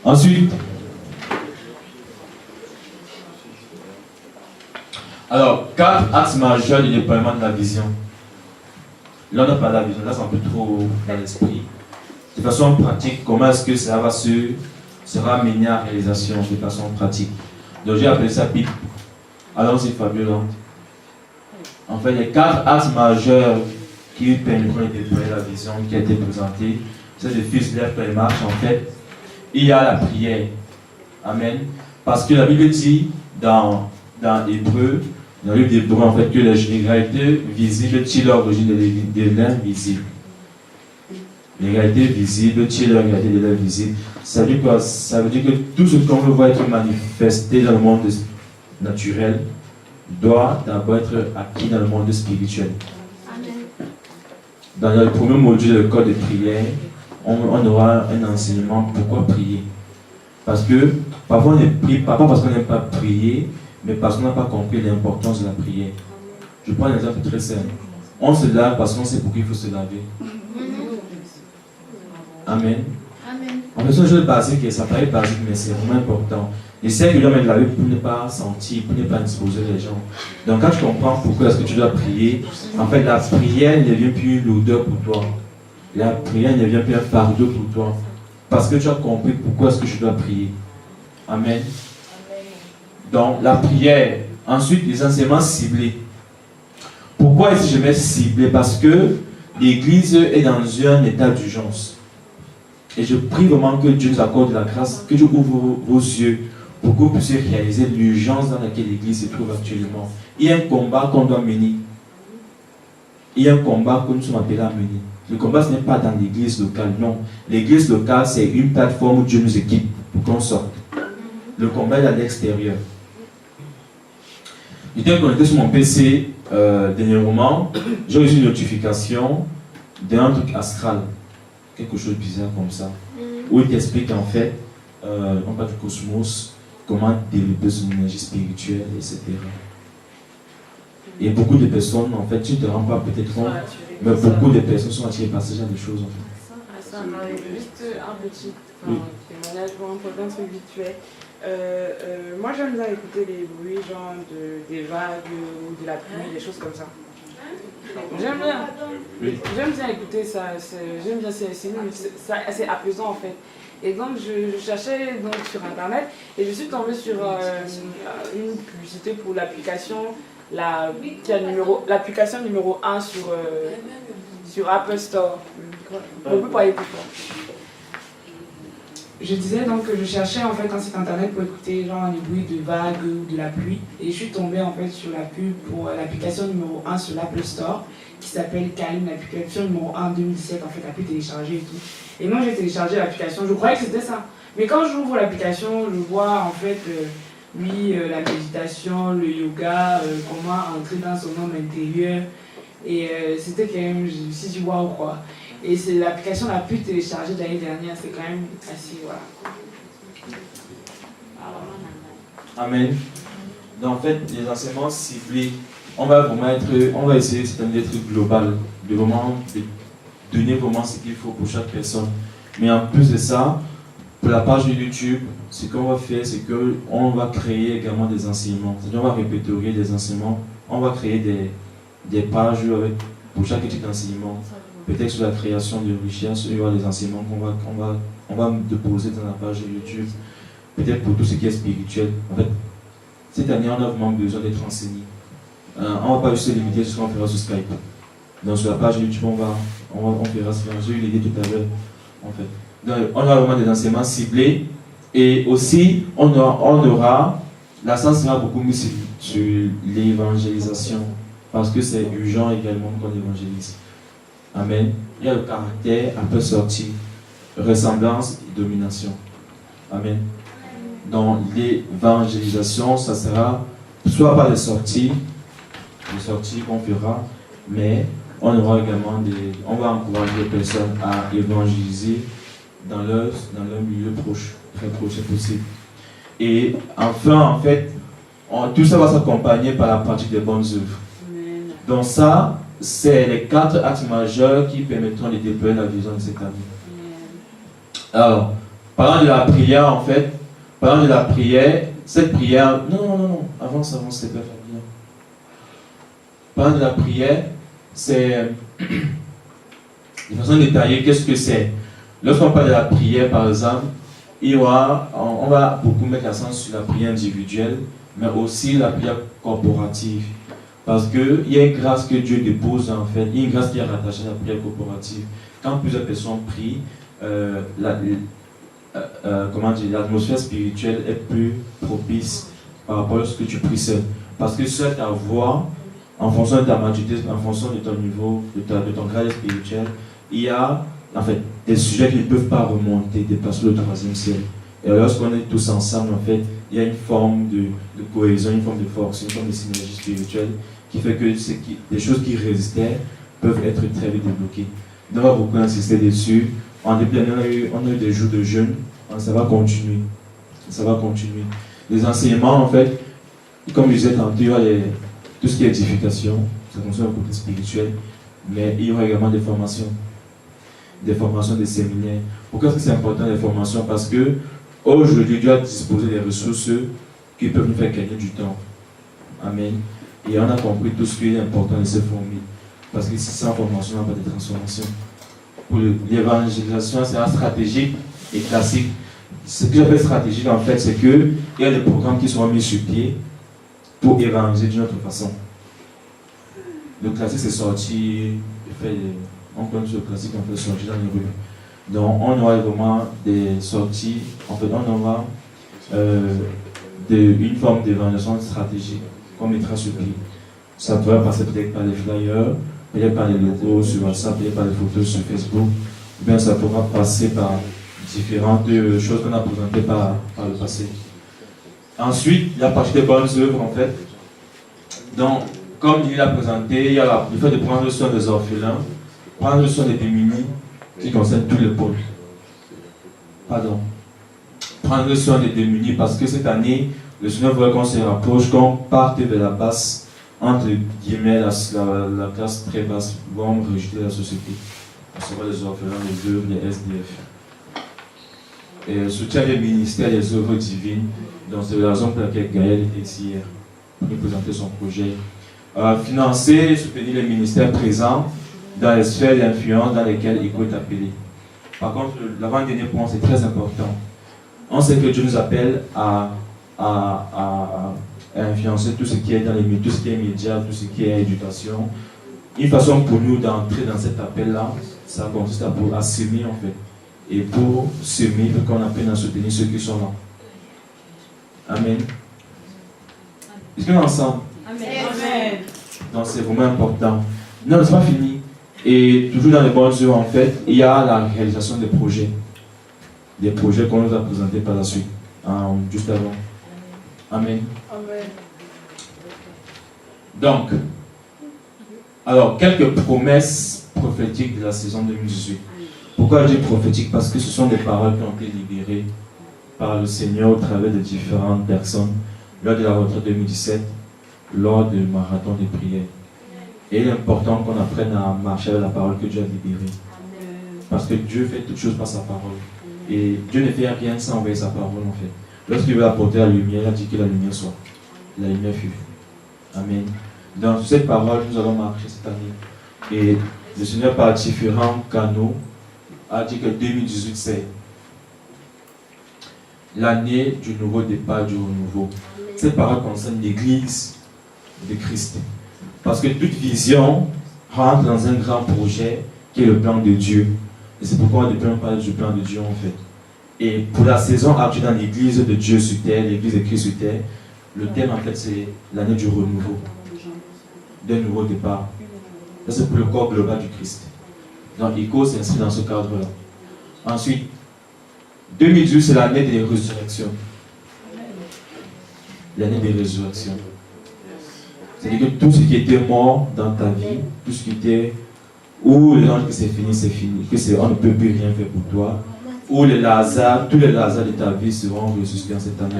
Ensuite, alors, 4 axes majeurs du déploiement de la vision. Là, on n'a pas la vision, là c'est un peu trop dans l'esprit. De façon pratique, comment est-ce que ça va sera mené à réalisation de façon pratique. Donc j'ai appelé ça PIP. Allons-y Fabiola. En fait, les 4 axes majeurs qui permettront de déployer la vision qui a été présentée, c'est le fils lève et marche en fait. Il y a la prière. Amen. Parce que la Bible dit dans Hébreu, dans le livre d'Hébreu, en fait, que les réalités visibles tirent l'origine de l'invisible. Les réalités visibles tirent la réalité de l'invisible. Ça veut dire quoi? Ça veut dire que tout ce qu'on veut voir être manifesté dans le monde naturel doit d'abord être acquis dans le monde spirituel. Dans le premier module de code de prière, on aura un enseignement pourquoi prier. Parce que parfois on ne prie pas parce qu'on n'aime pas prier, mais parce qu'on n'a pas compris l'importance de la prière. Je prends un exemple très simple. On se lave parce qu'on sait pourquoi il faut se laver. Amen. En fait, c'est une chose basique, ça paraît basique, mais c'est vraiment important. Et c'est que tu dois mettre la vie pour ne pas sentir, pour ne pas exposer les gens. Donc quand tu comprends pourquoi est-ce que tu dois prier, en fait la prière ne devient plus une lourdeur pour toi. La prière ne devient plus un fardeau pour toi. Parce que tu as compris pourquoi est-ce que je dois prier. Amen. Donc la prière. Ensuite, les enseignements ciblés. Pourquoi est-ce que je vais cibler? Parce que l'Église est dans un état d'urgence. Et je prie vraiment que Dieu nous accorde la grâce, que Dieu ouvre vos yeux pour que vous puissiez réaliser l'urgence dans laquelle l'Église se trouve actuellement. Il y a un combat qu'on doit mener. Il y a un combat que nous sommes appelés à mener. Le combat, ce n'est pas dans l'église locale, non. L'église locale, c'est une plateforme où Dieu nous équipe pour qu'on sorte. Le combat est à l'extérieur. J'étais connecté sur mon PC dernièrement. J'ai reçu une notification d'un truc astral. Quelque chose de bizarre comme ça. Où il t'explique en fait, on parle du cosmos, comment développer son énergie spirituelle, etc. Et beaucoup de personnes, en fait, tu ne te rends pas peut-être compte, mais beaucoup de personnes sont attirées par ce genre de choses. En fait. Juste un petit témoignage pour un truc vite fait. Moi, j'aime bien écouter les bruits, genre des vagues ou de la pluie, des choses comme ça. J'aime bien. Oui. J'aime bien écouter ça. J'aime bien, c'est apaisant en fait. Et donc, je cherchais donc, sur internet et je suis tombée sur une publicité pour l'application. L'application numéro 1 sur Apple Store. On peut pas écouter. Je disais donc que je cherchais en fait un site internet pour écouter genre les bruits de vagues ou de la pluie. Et je suis tombée en fait sur la pub pour l'application numéro 1 sur l'Apple Store qui s'appelle Calm, l'application numéro 1 2017 en fait, a pu télécharger et tout. Et moi j'ai téléchargé l'application, je croyais que c'était ça. Mais quand j'ouvre l'application, je vois en fait la méditation, le yoga, comment entrer dans son homme intérieur. Et c'était quand même, je me suis dit waouh quoi. Et c'est l'application la plus téléchargée de l'année dernière, c'est quand même assez, voilà. Amen. Donc en fait, les enseignements ciblés, on va essayer d'être global, de vraiment donner vraiment ce qu'il faut pour chaque personne. Mais en plus de ça, pour la page de YouTube, ce qu'on va faire, c'est qu'on va créer également des enseignements. C'est-à-dire on va répertorier des enseignements, on va créer des pages pour chaque type d'enseignement. Peut-être sur la création de richesse, il y aura des enseignements qu'on va déposer dans la page de YouTube. Peut-être pour tout ce qui est spirituel. En fait, cette année, on a vraiment besoin d'être enseigné. On ne va pas juste se limiter sur ce qu'on fera sur Skype. Donc sur la page de YouTube, on fera ce que j'ai eu l'idée tout à l'heure. En fait. Donc, on aura vraiment des enseignements ciblés. Et aussi, on aura l'accent sera beaucoup mis sur l'évangélisation. Parce que c'est urgent également qu'on évangélise. Amen. Il y a le caractère un peu sorti, ressemblance et domination. Amen. Dans l'évangélisation, ça sera soit par les sorties qu'on fera, mais on aura également on va encourager les personnes à évangéliser dans leur milieu proche, très proche si possible. Et enfin, en fait, tout ça va s'accompagner par la pratique des bonnes œuvres. Donc ça, c'est les 4 actes majeurs qui permettront de déployer la vision de cette année. Alors, parlant de la prière, en fait, cette prière, non, avance, c'est pas bien. Parlant de la prière, c'est de façon détaillée, qu'est-ce que c'est? Lorsqu'on parle de la prière, par exemple, on va beaucoup mettre l'accent sur la prière individuelle, mais aussi la prière corporative. Parce qu'il y a une grâce que Dieu dépose, en fait, il y a une grâce qui est rattachée à la prière corporative. Quand plusieurs personnes prient, l'atmosphère spirituelle est plus propice par rapport à ce que tu pries seul. Parce que seule ta voix, en fonction de ta maturité, en fonction de ton niveau, de ton grade spirituel, il y a en fait des sujets qui ne peuvent pas remonter, dépasser le 3e ciel. Et lorsqu'on est tous ensemble, en fait, il y a une forme de cohésion, une forme de force, une forme de synergie spirituelle qui fait que des choses qui résistaient peuvent être très vite débloquées. On va beaucoup insister dessus. En début d'année, on a eu des jours de jeûne. Ça va continuer. Ça va continuer. Les enseignements, en fait, comme je disais tantôt, il y a tout ce qui est édification, ça concerne le côté spirituel, mais il y aura également des formations, des séminaires. Pourquoi est-ce que c'est important les formations? Parce que aujourd'hui, Dieu a disposé des ressources qui peuvent nous faire gagner du temps. Amen. Et on a compris tout ce qui est important de se former. Parce que sans formation, on n'a pas de transformation. Pour l'évangélisation, c'est un stratégique et classique. Ce que j'appelle stratégique, en fait, c'est qu'il y a des programmes qui seront mis sur pied pour évangéliser d'une autre façon. Le classique, c'est sortir, on connaît le classique, on fait sortir dans les rues. Donc, on aura vraiment des sorties, en fait, on aura une forme d'évaluation stratégique qu'on mettra sur pied. Ça pourrait passer peut-être par les flyers, peut-être par les logos sur WhatsApp, peut-être par les photos sur Facebook, ou bien ça pourra passer par différentes choses qu'on a présentées par le passé. Ensuite, la partie des bonnes œuvres, en fait. Donc, comme il l'a présenté, il y a le fait de prendre soin des orphelins, prendre soin des démunis, qui concerne tous les pôles. Prendre soin des démunis, parce que cette année, le Seigneur voudrait qu'on se rapproche, qu'on parte vers la basse, entre guillemets, la classe très basse, voire rejeter la société. On se voit les orphelins, les œuvres, les SDF. Et soutient les ministères, les œuvres divines. Donc c'est la raison pour laquelle Gaël était ici hier, pour nous présenter son projet. Financer et soutenir les ministères présents dans les sphères d'influence dans lesquelles Ego est appelé. Par contre, l'avant-dernier point, c'est très important. On sait que Dieu nous appelle à influencer tout ce qui est dans les médias, tout ce qui est médias, tout ce qui est éducation. Une façon pour nous d'entrer dans cet appel-là, ça consiste à s'aimer en fait. Et pour s'aimer, il faut qu'on apprenne à soutenir ceux qui sont là. Amen. Est-ce qu'on est ensemble? Amen. Donc c'est vraiment important. Non, c'est pas fini. Et toujours dans les bonnes œuvres, en fait, il y a la réalisation des projets. Des projets qu'on nous a présentés par la suite, juste avant. Amen. Amen. Donc, alors, quelques promesses prophétiques de la saison 2018. Pourquoi je dis prophétique? Parce que ce sont des paroles qui ont été libérées par le Seigneur au travers de différentes personnes lors de la retraite 2017, lors du marathon de prière. Et il est important qu'on apprenne à marcher avec la parole que Dieu a libérée. Parce que Dieu fait toutes choses par sa parole. Et Dieu ne fait rien sans envoyer sa parole en fait. Lorsqu'il veut apporter la lumière, il a dit que la lumière soit. La lumière fut. Amen. Dans cette parole, nous allons marcher cette année. Et le Seigneur, par différents canaux, a dit que 2018, c'est l'année du nouveau départ, du renouveau. Cette parole concerne l'Église de Christ. Parce que toute vision rentre dans un grand projet qui est le plan de Dieu. Et c'est pourquoi on parle du plan de Dieu en fait. Et pour la saison actuelle dans l'Église de Dieu sur terre, l'Église de Christ sur terre, le thème en fait c'est l'année du renouveau, d'un nouveau départ. Ça c'est pour le corps global du Christ. Donc, ICO s'inscrit dans ce cadre-là. Ensuite, 2018, c'est l'année des résurrections. L'année des résurrections. C'est-à-dire que tout ce qui était mort dans ta vie, tout ce qui était, ou les gens que c'est fini, que on ne peut plus rien faire pour toi, ou les Lazare, tous les Lazare de ta vie seront ressuscités en cette année.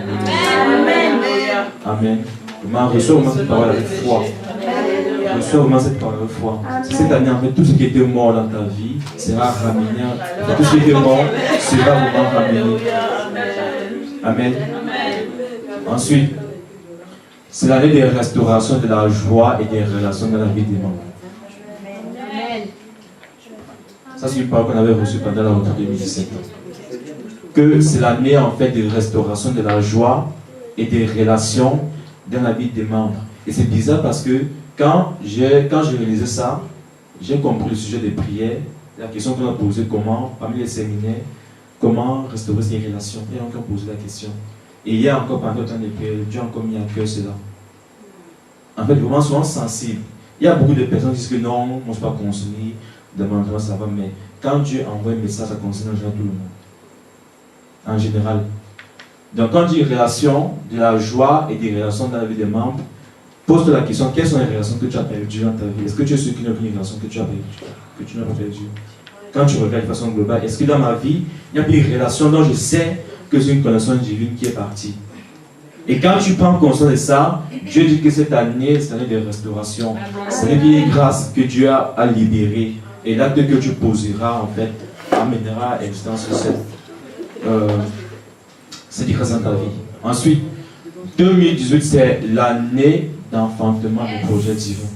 Amen. Amen. Reçois vraiment cette parole avec foi. Reçois vraiment cette parole avec foi. Cette année, en fait, tout ce qui était mort dans ta vie sera ramené. Tout ce qui était mort sera vraiment ramené. Amen. Ensuite, c'est l'année des restaurations de la joie et des relations dans la vie des membres. Ça, c'est une parole qu'on avait reçue pendant la retraite 2017. Que c'est l'année, en fait, de restauration de la joie et des relations dans la vie des membres. Et c'est bizarre parce que quand j'ai réalisé ça, j'ai compris le sujet des prières, la question qu'on a posée, comment, parmi les séminaires, comment restaurer ces relations. Et on a posé la question. Et hier encore, pendant le temps de prière, Dieu a encore mis à cœur cela. En fait, vraiment, souvent sensible. Il y a beaucoup de personnes qui disent que non, on ne se pas consommer, demande-moi, ça va, mais quand Dieu envoie un message, ça concerne tout le monde. En général. Donc, quand on dit relation, de la joie et des relations dans la vie des membres, pose-toi la question, quelles sont les relations que tu as perdues dans ta vie? Est-ce que tu es sûr qu'il n'y a aucune relation que tu as perdue, que tu n'as pas perdue? Quand tu regardes de façon globale, est-ce que dans ma vie, il n'y a plus une relation dont je sais que c'est une connexion divine qui est partie? Et quand tu prends conscience de ça, Dieu dit que cette année, c'est l'année de restauration. C'est l'année de grâce que Dieu a libérée. Et l'acte que tu poseras, en fait, amènera à l'existence cette grâce dans ta vie. Ensuite, 2018, c'est l'année d'enfantement du projet divin.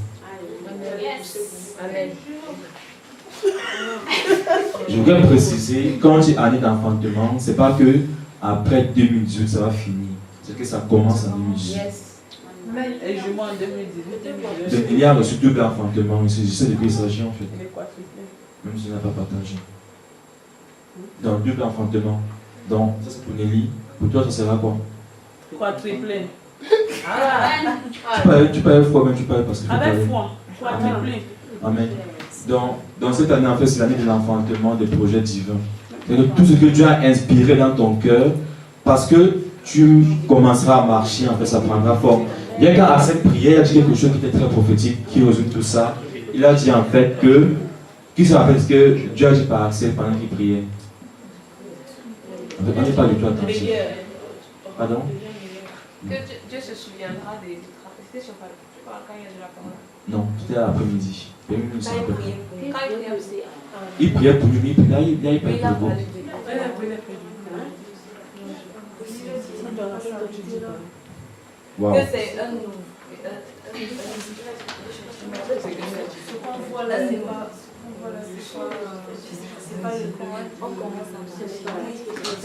Je voudrais préciser, quand on dit année d'enfantement, c'est pas que après 2018, ça va finir. C'est que ça commence en 2018. Et je m'en 2018. Il y a reçu double enfantement. Je sais de quoi il s'agit en fait. Même si je n'ai pas partagé. Donc, double enfantement. Donc, ça c'est pour Nelly. Pour toi, ça sera quoi? Quadruplé. Tu peux aller froid, mais tu peux aller parce que. Avec foi. Quadruplé. Amen. Donc, cette année, en fait, c'est l'année de l'enfantement des projets divins. Donc, tout ce que Dieu a inspiré dans ton cœur, parce que tu commenceras à marcher, en fait, ça prendra forme. Il y a quand à cette prière, il a dit quelque chose qui était très prophétique, qui résume tout ça. Il a dit en fait que, qui se rappelle ce que Dieu a dit par Axel pendant qu'il priait? On n'est pas du tout attentif. Pardon? Que Dieu se souviendra des travaux. C'était sur quand il y a de la parole. Non, c'était l'après-midi. Quand il priait aussi. Il priait pour lui, il priait pour lui. Wow. Que c'est un.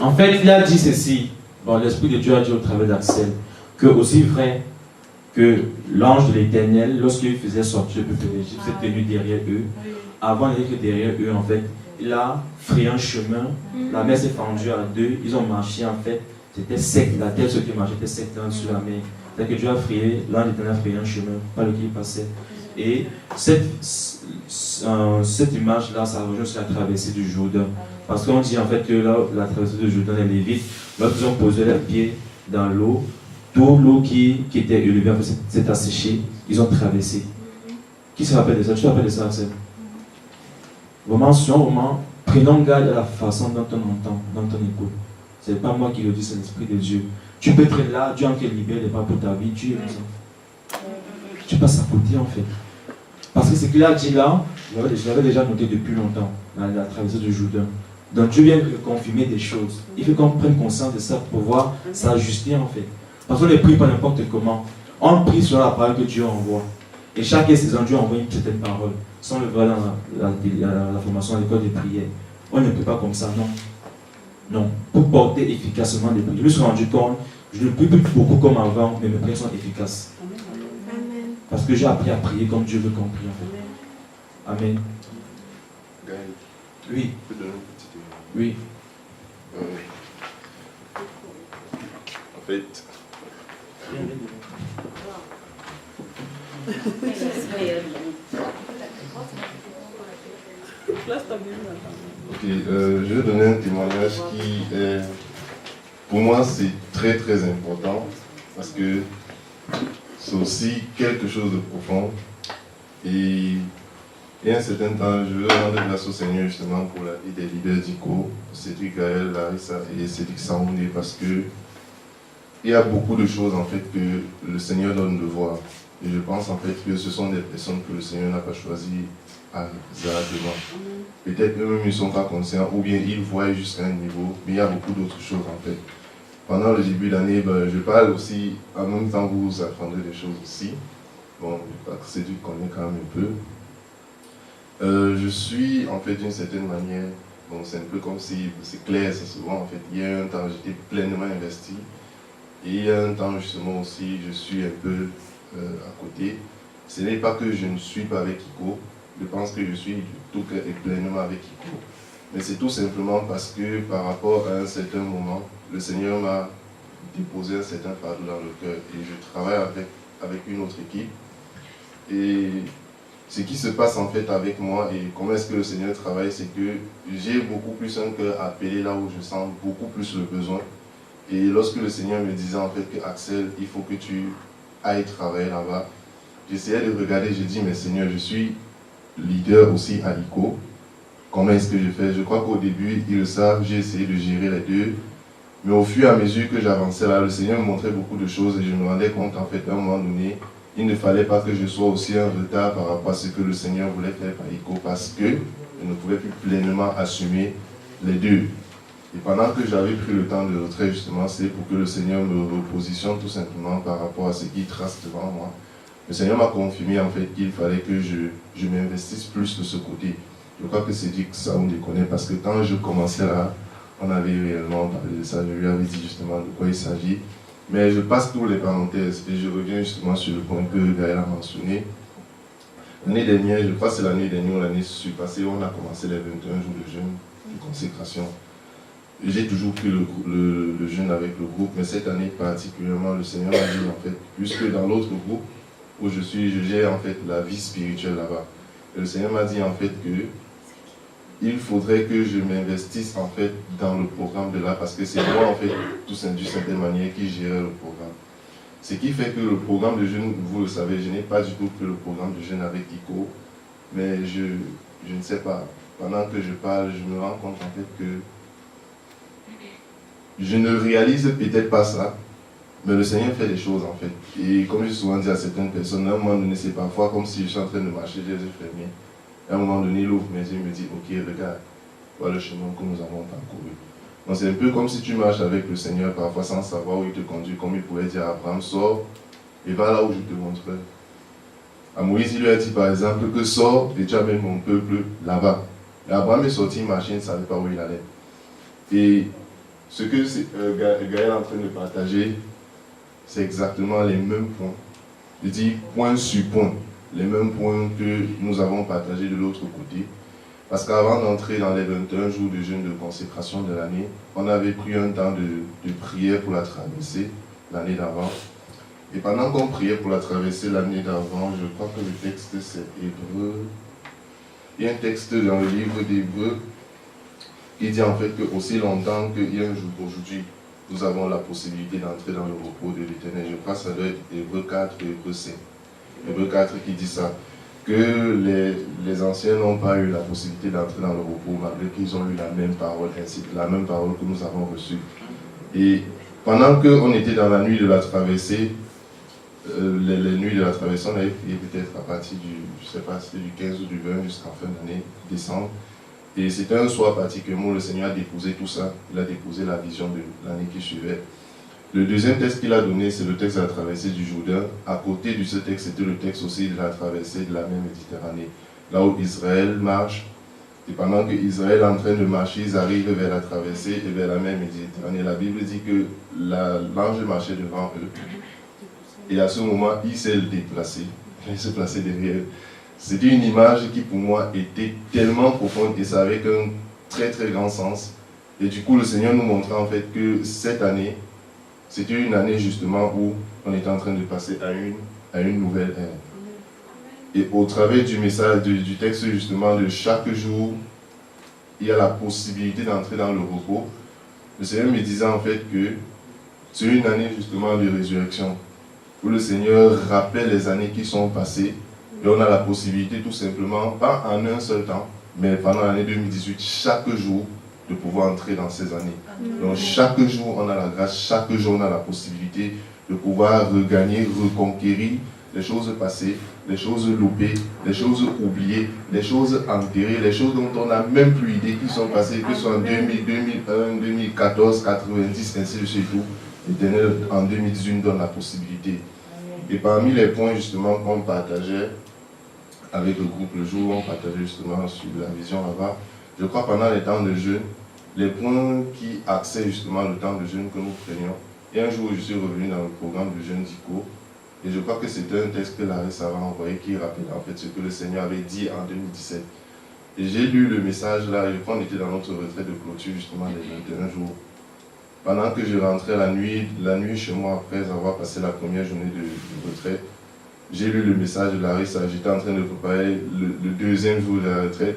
En fait, il a dit ceci. Bon, l'Esprit de Dieu a dit au travers d'Axel que aussi vrai que l'ange de l'Éternel, lorsqu'il faisait sortir le peuple d'Égypte, s'est tenu derrière eux. Avant d'être derrière eux, en fait, il a frayé un chemin. La mer s'est fendue à deux. Ils ont marché, en fait. C'était sec. La terre, ce qui marchait, était sec sur la mer. C'est-à-dire que Dieu a frayé, l'ange de l'Éternel a frayé un chemin par lequel il passait. Et cette image-là, ça rejoint sur la traversée du Jourdain. Parce qu'on dit en fait que là, la traversée du Jourdain, les Lévites, lorsqu'ils ont posé leurs pieds dans l'eau, toute l'eau qui était élevée, en fait, s'est asséchée, ils ont traversé. Qui se rappelle de ça? Tu te rappelles de ça, Axel? Vraiment, prenons garde à la façon dont on entend, dont on écoute. Ce n'est pas moi qui le dis, c'est l'Esprit de Dieu. Tu peux être là, Dieu en qui libère les pas pour ta vie, tu es ça. Tu passes à côté en fait. Parce que ce qu'il a dit là, je l'avais déjà noté depuis longtemps, la traversée du Jourdain. Donc Dieu vient confirmer des choses. Il faut qu'on prenne conscience de ça pour pouvoir s'ajuster en fait. Parce qu'on ne prie pas n'importe comment. On prie sur la parole que Dieu envoie. Et chaque saison, Dieu envoie une certaine parole. Sans le voir dans la formation à l'école de prière. On ne prie pas comme ça, non. Non. Pour porter efficacement des prières. Je me suis rendu compte, je ne prie plus beaucoup comme avant, mais mes prières sont efficaces. Parce que j'ai appris à prier comme Dieu veut qu'on prie en fait. Amen. Gaël, Oui. je peux donner une petite idée. Oui. En fait, Ok, je vais donner un témoignage qui est, pour moi, c'est très très important parce que c'est aussi quelque chose de profond. Et un certain temps, je veux rendre grâce au Seigneur justement pour la vie des leaders d'ICO, Cédric Gaël, Larissa et Cédric Saoundé, parce que il y a beaucoup de choses en fait que le Seigneur donne de voir. Et je pense en fait que ce sont des personnes que le Seigneur n'a pas choisies hasardement. Peut-être eux-mêmes ils ne sont pas conscients, ou bien ils voient jusqu'à un niveau, mais il y a beaucoup d'autres choses en fait. Pendant le début d'année, je parle aussi, en même temps vous vous apprendrez des choses aussi. Bon, Cédric connaît quand même un peu. Je suis en fait d'une certaine manière, bon, c'est un peu comme si, c'est clair, c'est souvent en fait, il y a un temps j'étais pleinement investi, et il y a un temps justement aussi, je suis un peu à côté. Ce n'est pas que je ne suis pas avec ICO, je pense que je suis tout cœur et pleinement avec ICO, mais c'est tout simplement parce que par rapport à un certain moment, le Seigneur m'a déposé un certain fardeau dans le cœur, et je travaille avec une autre équipe, et ce qui se passe en fait avec moi et comment est-ce que le Seigneur travaille, c'est que j'ai beaucoup plus un cœur appelé là où je sens beaucoup plus le besoin. Et lorsque le Seigneur me disait en fait que Axel, il faut que tu ailles travailler là-bas, j'essayais de regarder, j'ai dit mais Seigneur, je suis leader aussi à ICO, comment est-ce que je fais? Je crois qu'au début, ils le savent, j'ai essayé de gérer les deux, mais au fur et à mesure que j'avançais là, le Seigneur me montrait beaucoup de choses et je me rendais compte en fait à un moment donné, il ne fallait pas que je sois aussi en retard par rapport à ce que le Seigneur voulait faire par ICO parce que je ne pouvais plus pleinement assumer les deux. Et pendant que j'avais pris le temps de retrait, justement, c'est pour que le Seigneur me repositionne tout simplement par rapport à ce qu'il trace devant moi. Le Seigneur m'a confirmé en fait qu'il fallait que je m'investisse plus de ce côté. Je crois que c'est dit que ça on les connaît parce que quand je commençais là, on avait réellement parlé de ça, je lui avais dit justement de quoi il s'agit. Mais je passe tous les parenthèses et je reviens justement sur le point que Gaël a mentionné. L'année dernière, je crois que c'est l'année dernière ou l'année passée, on a commencé les 21 jours de jeûne, de consécration. J'ai toujours pris le jeûne avec le groupe, mais cette année particulièrement, le Seigneur m'a dit en fait, puisque dans l'autre groupe où je suis, je gère en fait la vie spirituelle là-bas. Et le Seigneur m'a dit en fait que il faudrait que je m'investisse en fait dans le programme de là, parce que c'est moi en fait, d'une certaine manière, qui gérait le programme. Ce qui fait que le programme de jeûne, vous le savez, je n'ai pas du tout pris le programme de jeûne avec ICO, mais je ne sais pas. Pendant que je parle, je me rends compte en fait que je ne réalise peut-être pas ça, mais le Seigneur fait des choses en fait. Et comme j'ai souvent dit à certaines personnes, à un moment donné, c'est parfois comme si je suis en train de marcher, j'ai les yeux fermés. À un moment donné, il ouvre mes yeux et me dit, ok, regarde, voilà le chemin que nous avons parcouru. Donc c'est un peu comme si tu marches avec le Seigneur, parfois sans savoir où il te conduit, comme il pourrait dire à Abraham, sors et va là où je te montrerai. À Moïse, il lui a dit par exemple que sors et tu amènes mon peuple là-bas. Et Abraham est sorti marcher, il ne savait pas où il allait. Et ce que Gaël est en train de partager, c'est exactement les mêmes points. Il dit point sur point. Les mêmes points que nous avons partagés de l'autre côté. Parce qu'avant d'entrer dans les 21 jours de jeûne de consécration de l'année, on avait pris un temps de prière pour la traversée l'année d'avant. Et pendant qu'on priait pour la traversée l'année d'avant, je crois que le texte c'est Hébreu. Il y a un texte dans le livre d'Hébreu qui dit en fait que aussi longtemps qu'il y a un jour aujourd'hui, nous avons la possibilité d'entrer dans le repos de l'Éternel. Je crois que ça doit être Hébreu 4 et Hébreu 5. Hébreu 4 qui dit ça, que les anciens n'ont pas eu la possibilité d'entrer dans le repos malgré qu'ils ont eu la même parole, ainsi la même parole que nous avons reçue. Et pendant qu'on était dans la nuit de la traversée, les nuits de la traversée, on avait prié peut-être à partir du, je sais pas, c'était du 15 ou du 20 jusqu'à fin d'année, décembre. Et c'était un soir particulièrement où le Seigneur a déposé tout ça, il a déposé la vision de l'année qui suivait. Le deuxième texte qu'il a donné, c'est le texte de la traversée du Jourdain. À côté de ce texte, c'était le texte aussi de la traversée de la mer Méditerranée. Là où Israël marche, et pendant que Israël est en train de marcher, ils arrivent vers la traversée et vers la mer Méditerranée. La Bible dit que l'ange marchait devant eux. Et à ce moment, il s'est déplacé. Il s'est placé derrière eux. C'était une image qui pour moi était tellement profonde et ça avait un très très grand sens. Et du coup, le Seigneur nous montrait en fait que cette année, c'était une année justement où on était en train de passer à une nouvelle ère. Et au travers du message, du texte justement de chaque jour il y a la possibilité d'entrer dans le repos, le Seigneur me disait en fait que c'est une année justement de résurrection, où le Seigneur rappelle les années qui sont passées, et on a la possibilité tout simplement, pas en un seul temps, mais pendant l'année 2018, chaque jour, de pouvoir entrer dans ces années. Donc chaque jour, on a la grâce, chaque jour, on a la possibilité de pouvoir regagner, reconquérir les choses passées, les choses loupées, les choses oubliées, les choses enterrées, les choses dont on n'a même plus idée qui sont passées, que ce soit en 2000, 2001, 2014, 90, ainsi de suite. L'Éternel, en 2018, nous donne la possibilité. Et parmi les points justement qu'on partageait avec le groupe le jour où on partageait justement sur la vision là-bas, je crois pendant les temps de jeûne, les points qui axaient justement le temps de jeûne que nous prenions. Et un jour, je suis revenu dans le programme de jeûne d'ICO, et je crois que c'était un texte que Larissa avait envoyé qui rappelait en fait ce que le Seigneur avait dit en 2017. Et j'ai lu le message là, et je crois qu'on était dans notre retraite de clôture justement les 21 jours. Pendant que je rentrais la nuit chez moi après avoir passé la première journée de retraite, j'ai lu le message de Larissa, j'étais en train de préparer le deuxième jour de la retraite,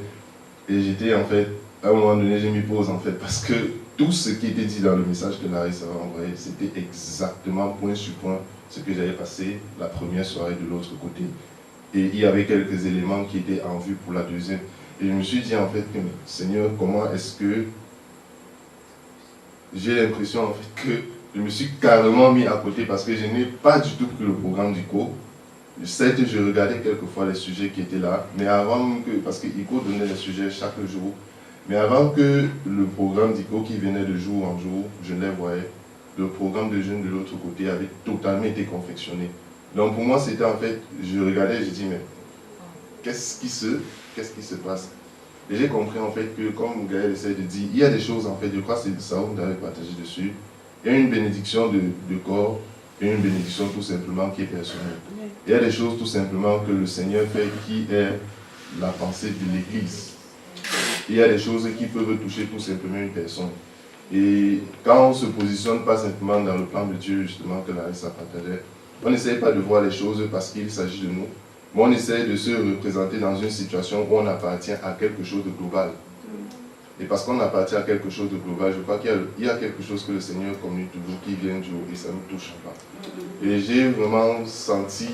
et j'étais en fait, à un moment donné, j'ai mis pause en fait, parce que tout ce qui était dit dans le message que Larissa avait envoyé, c'était exactement point sur point ce que j'avais passé la première soirée de l'autre côté. Et il y avait quelques éléments qui étaient en vue pour la deuxième. Et je me suis dit en fait, que, Seigneur, comment est-ce que j'ai l'impression en fait que je me suis carrément mis à côté parce que je n'ai pas du tout pris le programme d'ICO. Certes, je regardais quelquefois les sujets qui étaient là, mais avant que, parce que ICO donnait les sujets chaque jour, mais avant que le programme d'ICO qui venait de jour en jour, je les voyais, le programme de jeunes de l'autre côté avait totalement été confectionné. Donc pour moi, c'était en fait, je regardais et je dis, mais qu'est-ce qui se passe? Et j'ai compris en fait que, comme Gaël essaie de dire, il y a des choses en fait, je crois que c'est ça où vous avez partagé dessus, il y a une bénédiction de corps et une bénédiction tout simplement qui est personnelle. Il y a des choses tout simplement que le Seigneur fait qui est la pensée de l'Église. Il y a des choses qui peuvent toucher tout simplement une personne. Et quand on se positionne pas simplement dans le plan de Dieu, justement, que Larissa partageait, on n'essaye pas de voir les choses parce qu'il s'agit de nous, mais on essaie de se représenter dans une situation où on appartient à quelque chose de global. Et parce qu'on appartient à quelque chose de global, je crois qu'il y a quelque chose que le Seigneur communique toujours qui vient du haut et ça ne me touche pas. Et j'ai vraiment senti,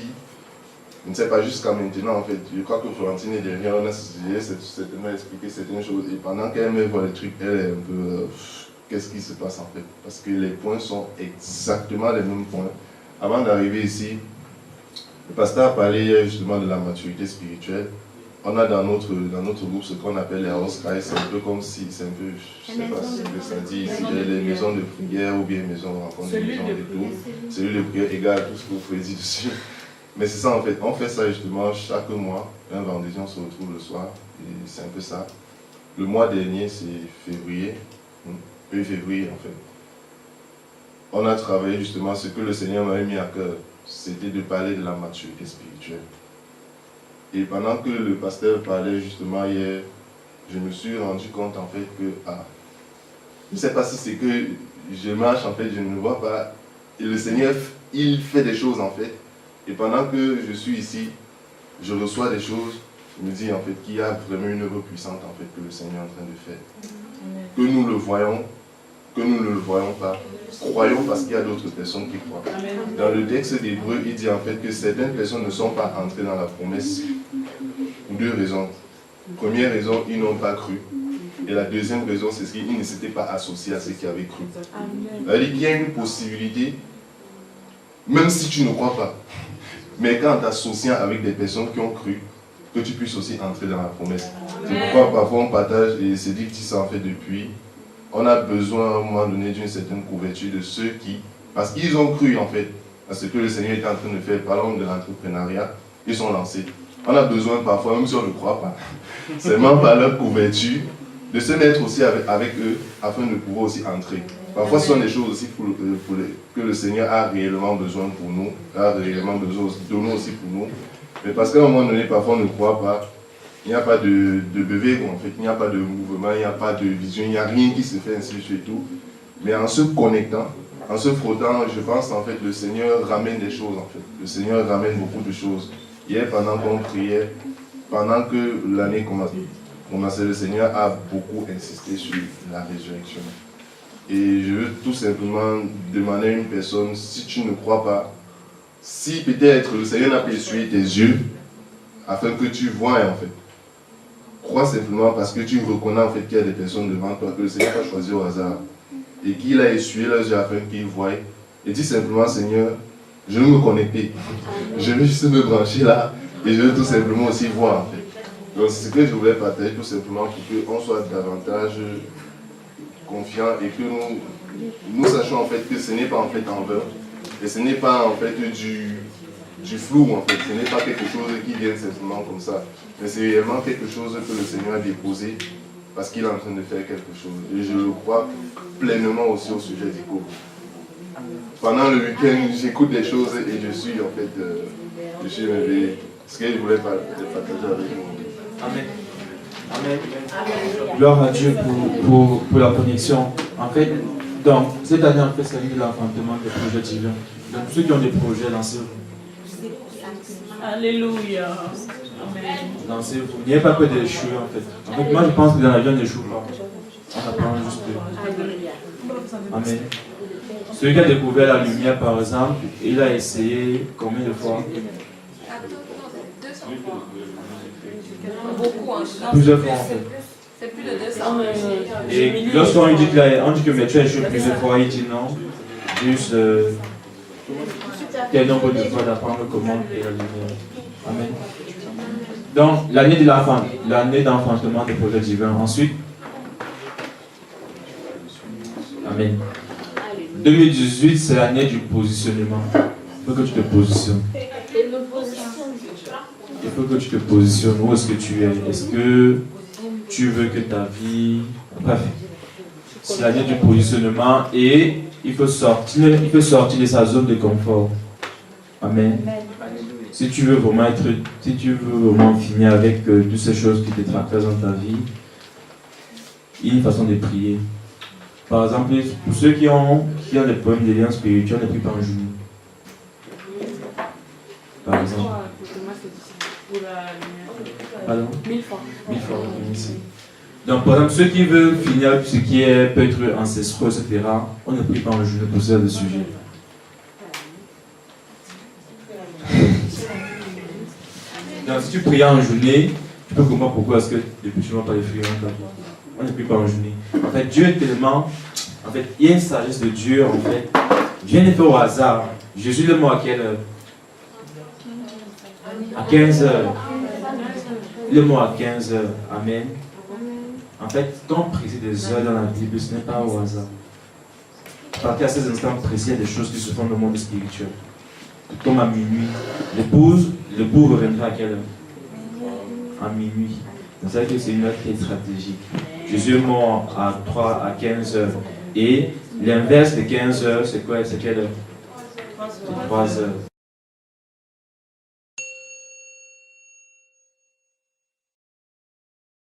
je ne sais pas jusqu'à maintenant en fait, je crois que Florentine est derrière, on a certainement expliqué certaines choses et pendant qu'elle me voit les trucs, elle est un peu, qu'est-ce qui se passe en fait? Parce que les points sont exactement les mêmes points. Avant d'arriver ici, le pasteur a parlé justement de la maturité spirituelle. On a dans notre groupe ce qu'on appelle les house guys, c'est un peu comme si, c'est un peu, je ne sais pas ce que ça dit ici, les maisons de prière ou bien maisons de rencontre, des maisons de tout. Celui de prière égale tout ce que vous pouvez dire dessus. Mais c'est ça en fait, on fait ça justement chaque mois, un vendredi on se retrouve le soir, et c'est un peu ça. Le mois dernier c'est février en fait. On a travaillé justement ce que le Seigneur m'avait mis à cœur, c'était de parler de la maturité spirituelle. Et pendant que le pasteur parlait justement hier, je me suis rendu compte en fait que, je ne sais pas si c'est que je marche en fait, je ne vois pas, et le Seigneur, il fait des choses en fait, et pendant que je suis ici, je reçois des choses, je me dis en fait qu'il y a vraiment une œuvre puissante en fait que le Seigneur est en train de faire. Que nous le voyons, que nous ne le voyons pas, croyons parce qu'il y a d'autres personnes qui croient. Dans le texte d'Hébreu, il dit en fait que certaines personnes ne sont pas entrées dans la promesse pour deux raisons. Première raison, ils n'ont pas cru. Et la deuxième raison, c'est qu'ils ne s'étaient pas associés à ceux qui avaient cru. C'est-à-dire qu'il y a une possibilité, même si tu ne crois pas, mais quand t'associant avec des personnes qui ont cru, que tu puisses aussi entrer dans la promesse. C'est pourquoi parfois on partage, et c'est dit que ça en fait depuis, on a besoin à un moment donné d'une certaine couverture de ceux qui, parce qu'ils ont cru en fait, à ce que le Seigneur est en train de faire, parlant de l'entrepreneuriat, ils sont lancés. On a besoin parfois, même si on ne croit pas, seulement par leur couverture, de se mettre aussi avec eux, afin de pouvoir aussi entrer. Parfois ce sont des choses aussi que le Seigneur a réellement besoin pour nous, a réellement besoin de nous aussi pour nous. Mais parce qu'à un moment donné, parfois on ne croit pas, il n'y a pas de bébé, en fait, il n'y a pas de mouvement, il n'y a pas de vision, il n'y a rien qui se fait ainsi de suite et tout. Mais en se connectant, en se frottant, je pense en fait le Seigneur ramène des choses en fait. Le Seigneur ramène beaucoup de choses. Hier pendant qu'on priait, pendant que l'année commençait, le Seigneur a beaucoup insisté sur la résurrection. Et je veux tout simplement demander à une personne, si tu ne crois pas, si peut-être le Seigneur n'a pas essuyé tes yeux, afin que tu vois en fait. Crois simplement parce que tu reconnais en fait qu'il y a des personnes devant toi que le Seigneur a choisi au hasard et qu'il a essuyé leurs yeux afin qu'ils voient. Et dis simplement, Seigneur, je veux me connecter. Je veux juste me brancher là et je veux tout simplement aussi voir en fait. Donc c'est ce que je voulais partager tout simplement pour qu'on soit davantage confiants et que nous sachions en fait que ce n'est pas en fait en vain et ce n'est pas en fait du flou en fait, ce n'est pas quelque chose qui vient simplement comme ça, mais c'est réellement quelque chose que le Seigneur a déposé parce qu'il est en train de faire quelque chose. Et je le crois pleinement aussi au sujet du couple. Pendant le week-end, j'écoute des choses et je suis en fait, je suis élevé. Ce que je voulais partager avec vous. Amen. Amen. Gloire à Dieu pour la connexion. En fait, donc, cette année, en fait, c'est l'année de l'enfantement des projets divins. Donc, ceux qui ont des projets, lancez-vous. Alléluia. Amen. Lancez-vous. N'ayez pas peur d'échouer, en fait. En fait, moi, je pense que dans la vie, on n'échoue pas. On apprend juste. Amen. Celui qui a découvert la lumière, par exemple, il a essayé combien de fois? Beaucoup, hein. Plusieurs fois, en fait. C'est plus de 200. Et lorsqu'on lui dit que mais tu as échoué plusieurs fois, il dit non. Juste quel nombre de fois d'apprendre comment est la lumière. Amen. Donc, l'année d'enfantement des projets divins. Ensuite, Amen. 2018, c'est l'année du positionnement. Il faut que tu te positionnes. Il faut que tu te positionnes. Où est-ce que tu es? Est-ce que tu veux que ta vie... Bref, c'est l'année du positionnement et il faut sortir de sa zone de confort. Amen. Si tu veux vraiment finir avec toutes ces choses qui te tracassent dans ta vie, il y a une façon de prier. Par exemple, pour ceux qui ont des problèmes de lien spirituel, ne prient pas en genou. Par exemple. Pardon? 1000 fois. 1000 fois, merci. Donc, par exemple, ceux qui veulent finir ce qui peut être ancestraux, etc., on ne prie pas en genou pour ce sujet. Donc, si tu pries en journée, tu peux comprendre pourquoi est-ce que depuis tu n'as pas de fruits en ta vie. On ne prie pas en journée. En fait, Dieu est tellement... En fait, il y a une sagesse de Dieu, en fait. Dieu n'est pas au hasard. Jésus le mot à quelle heure? À 15 heures. Le mot à 15 heures. Amen. En fait, quand on précise des heures dans la Bible, ce n'est pas au hasard. Parce qu'à ces instants précis, il y a des choses qui se font dans le monde spirituel. Comme à minuit. L'époux reviendra à quelle heure? À minuit. Donc, ça veut dire que c'est une heure qui est stratégique. Jésus est mort à 15 heures. Et l'inverse de 15 heures, c'est quoi? C'est quelle heure? C'est 3 heures.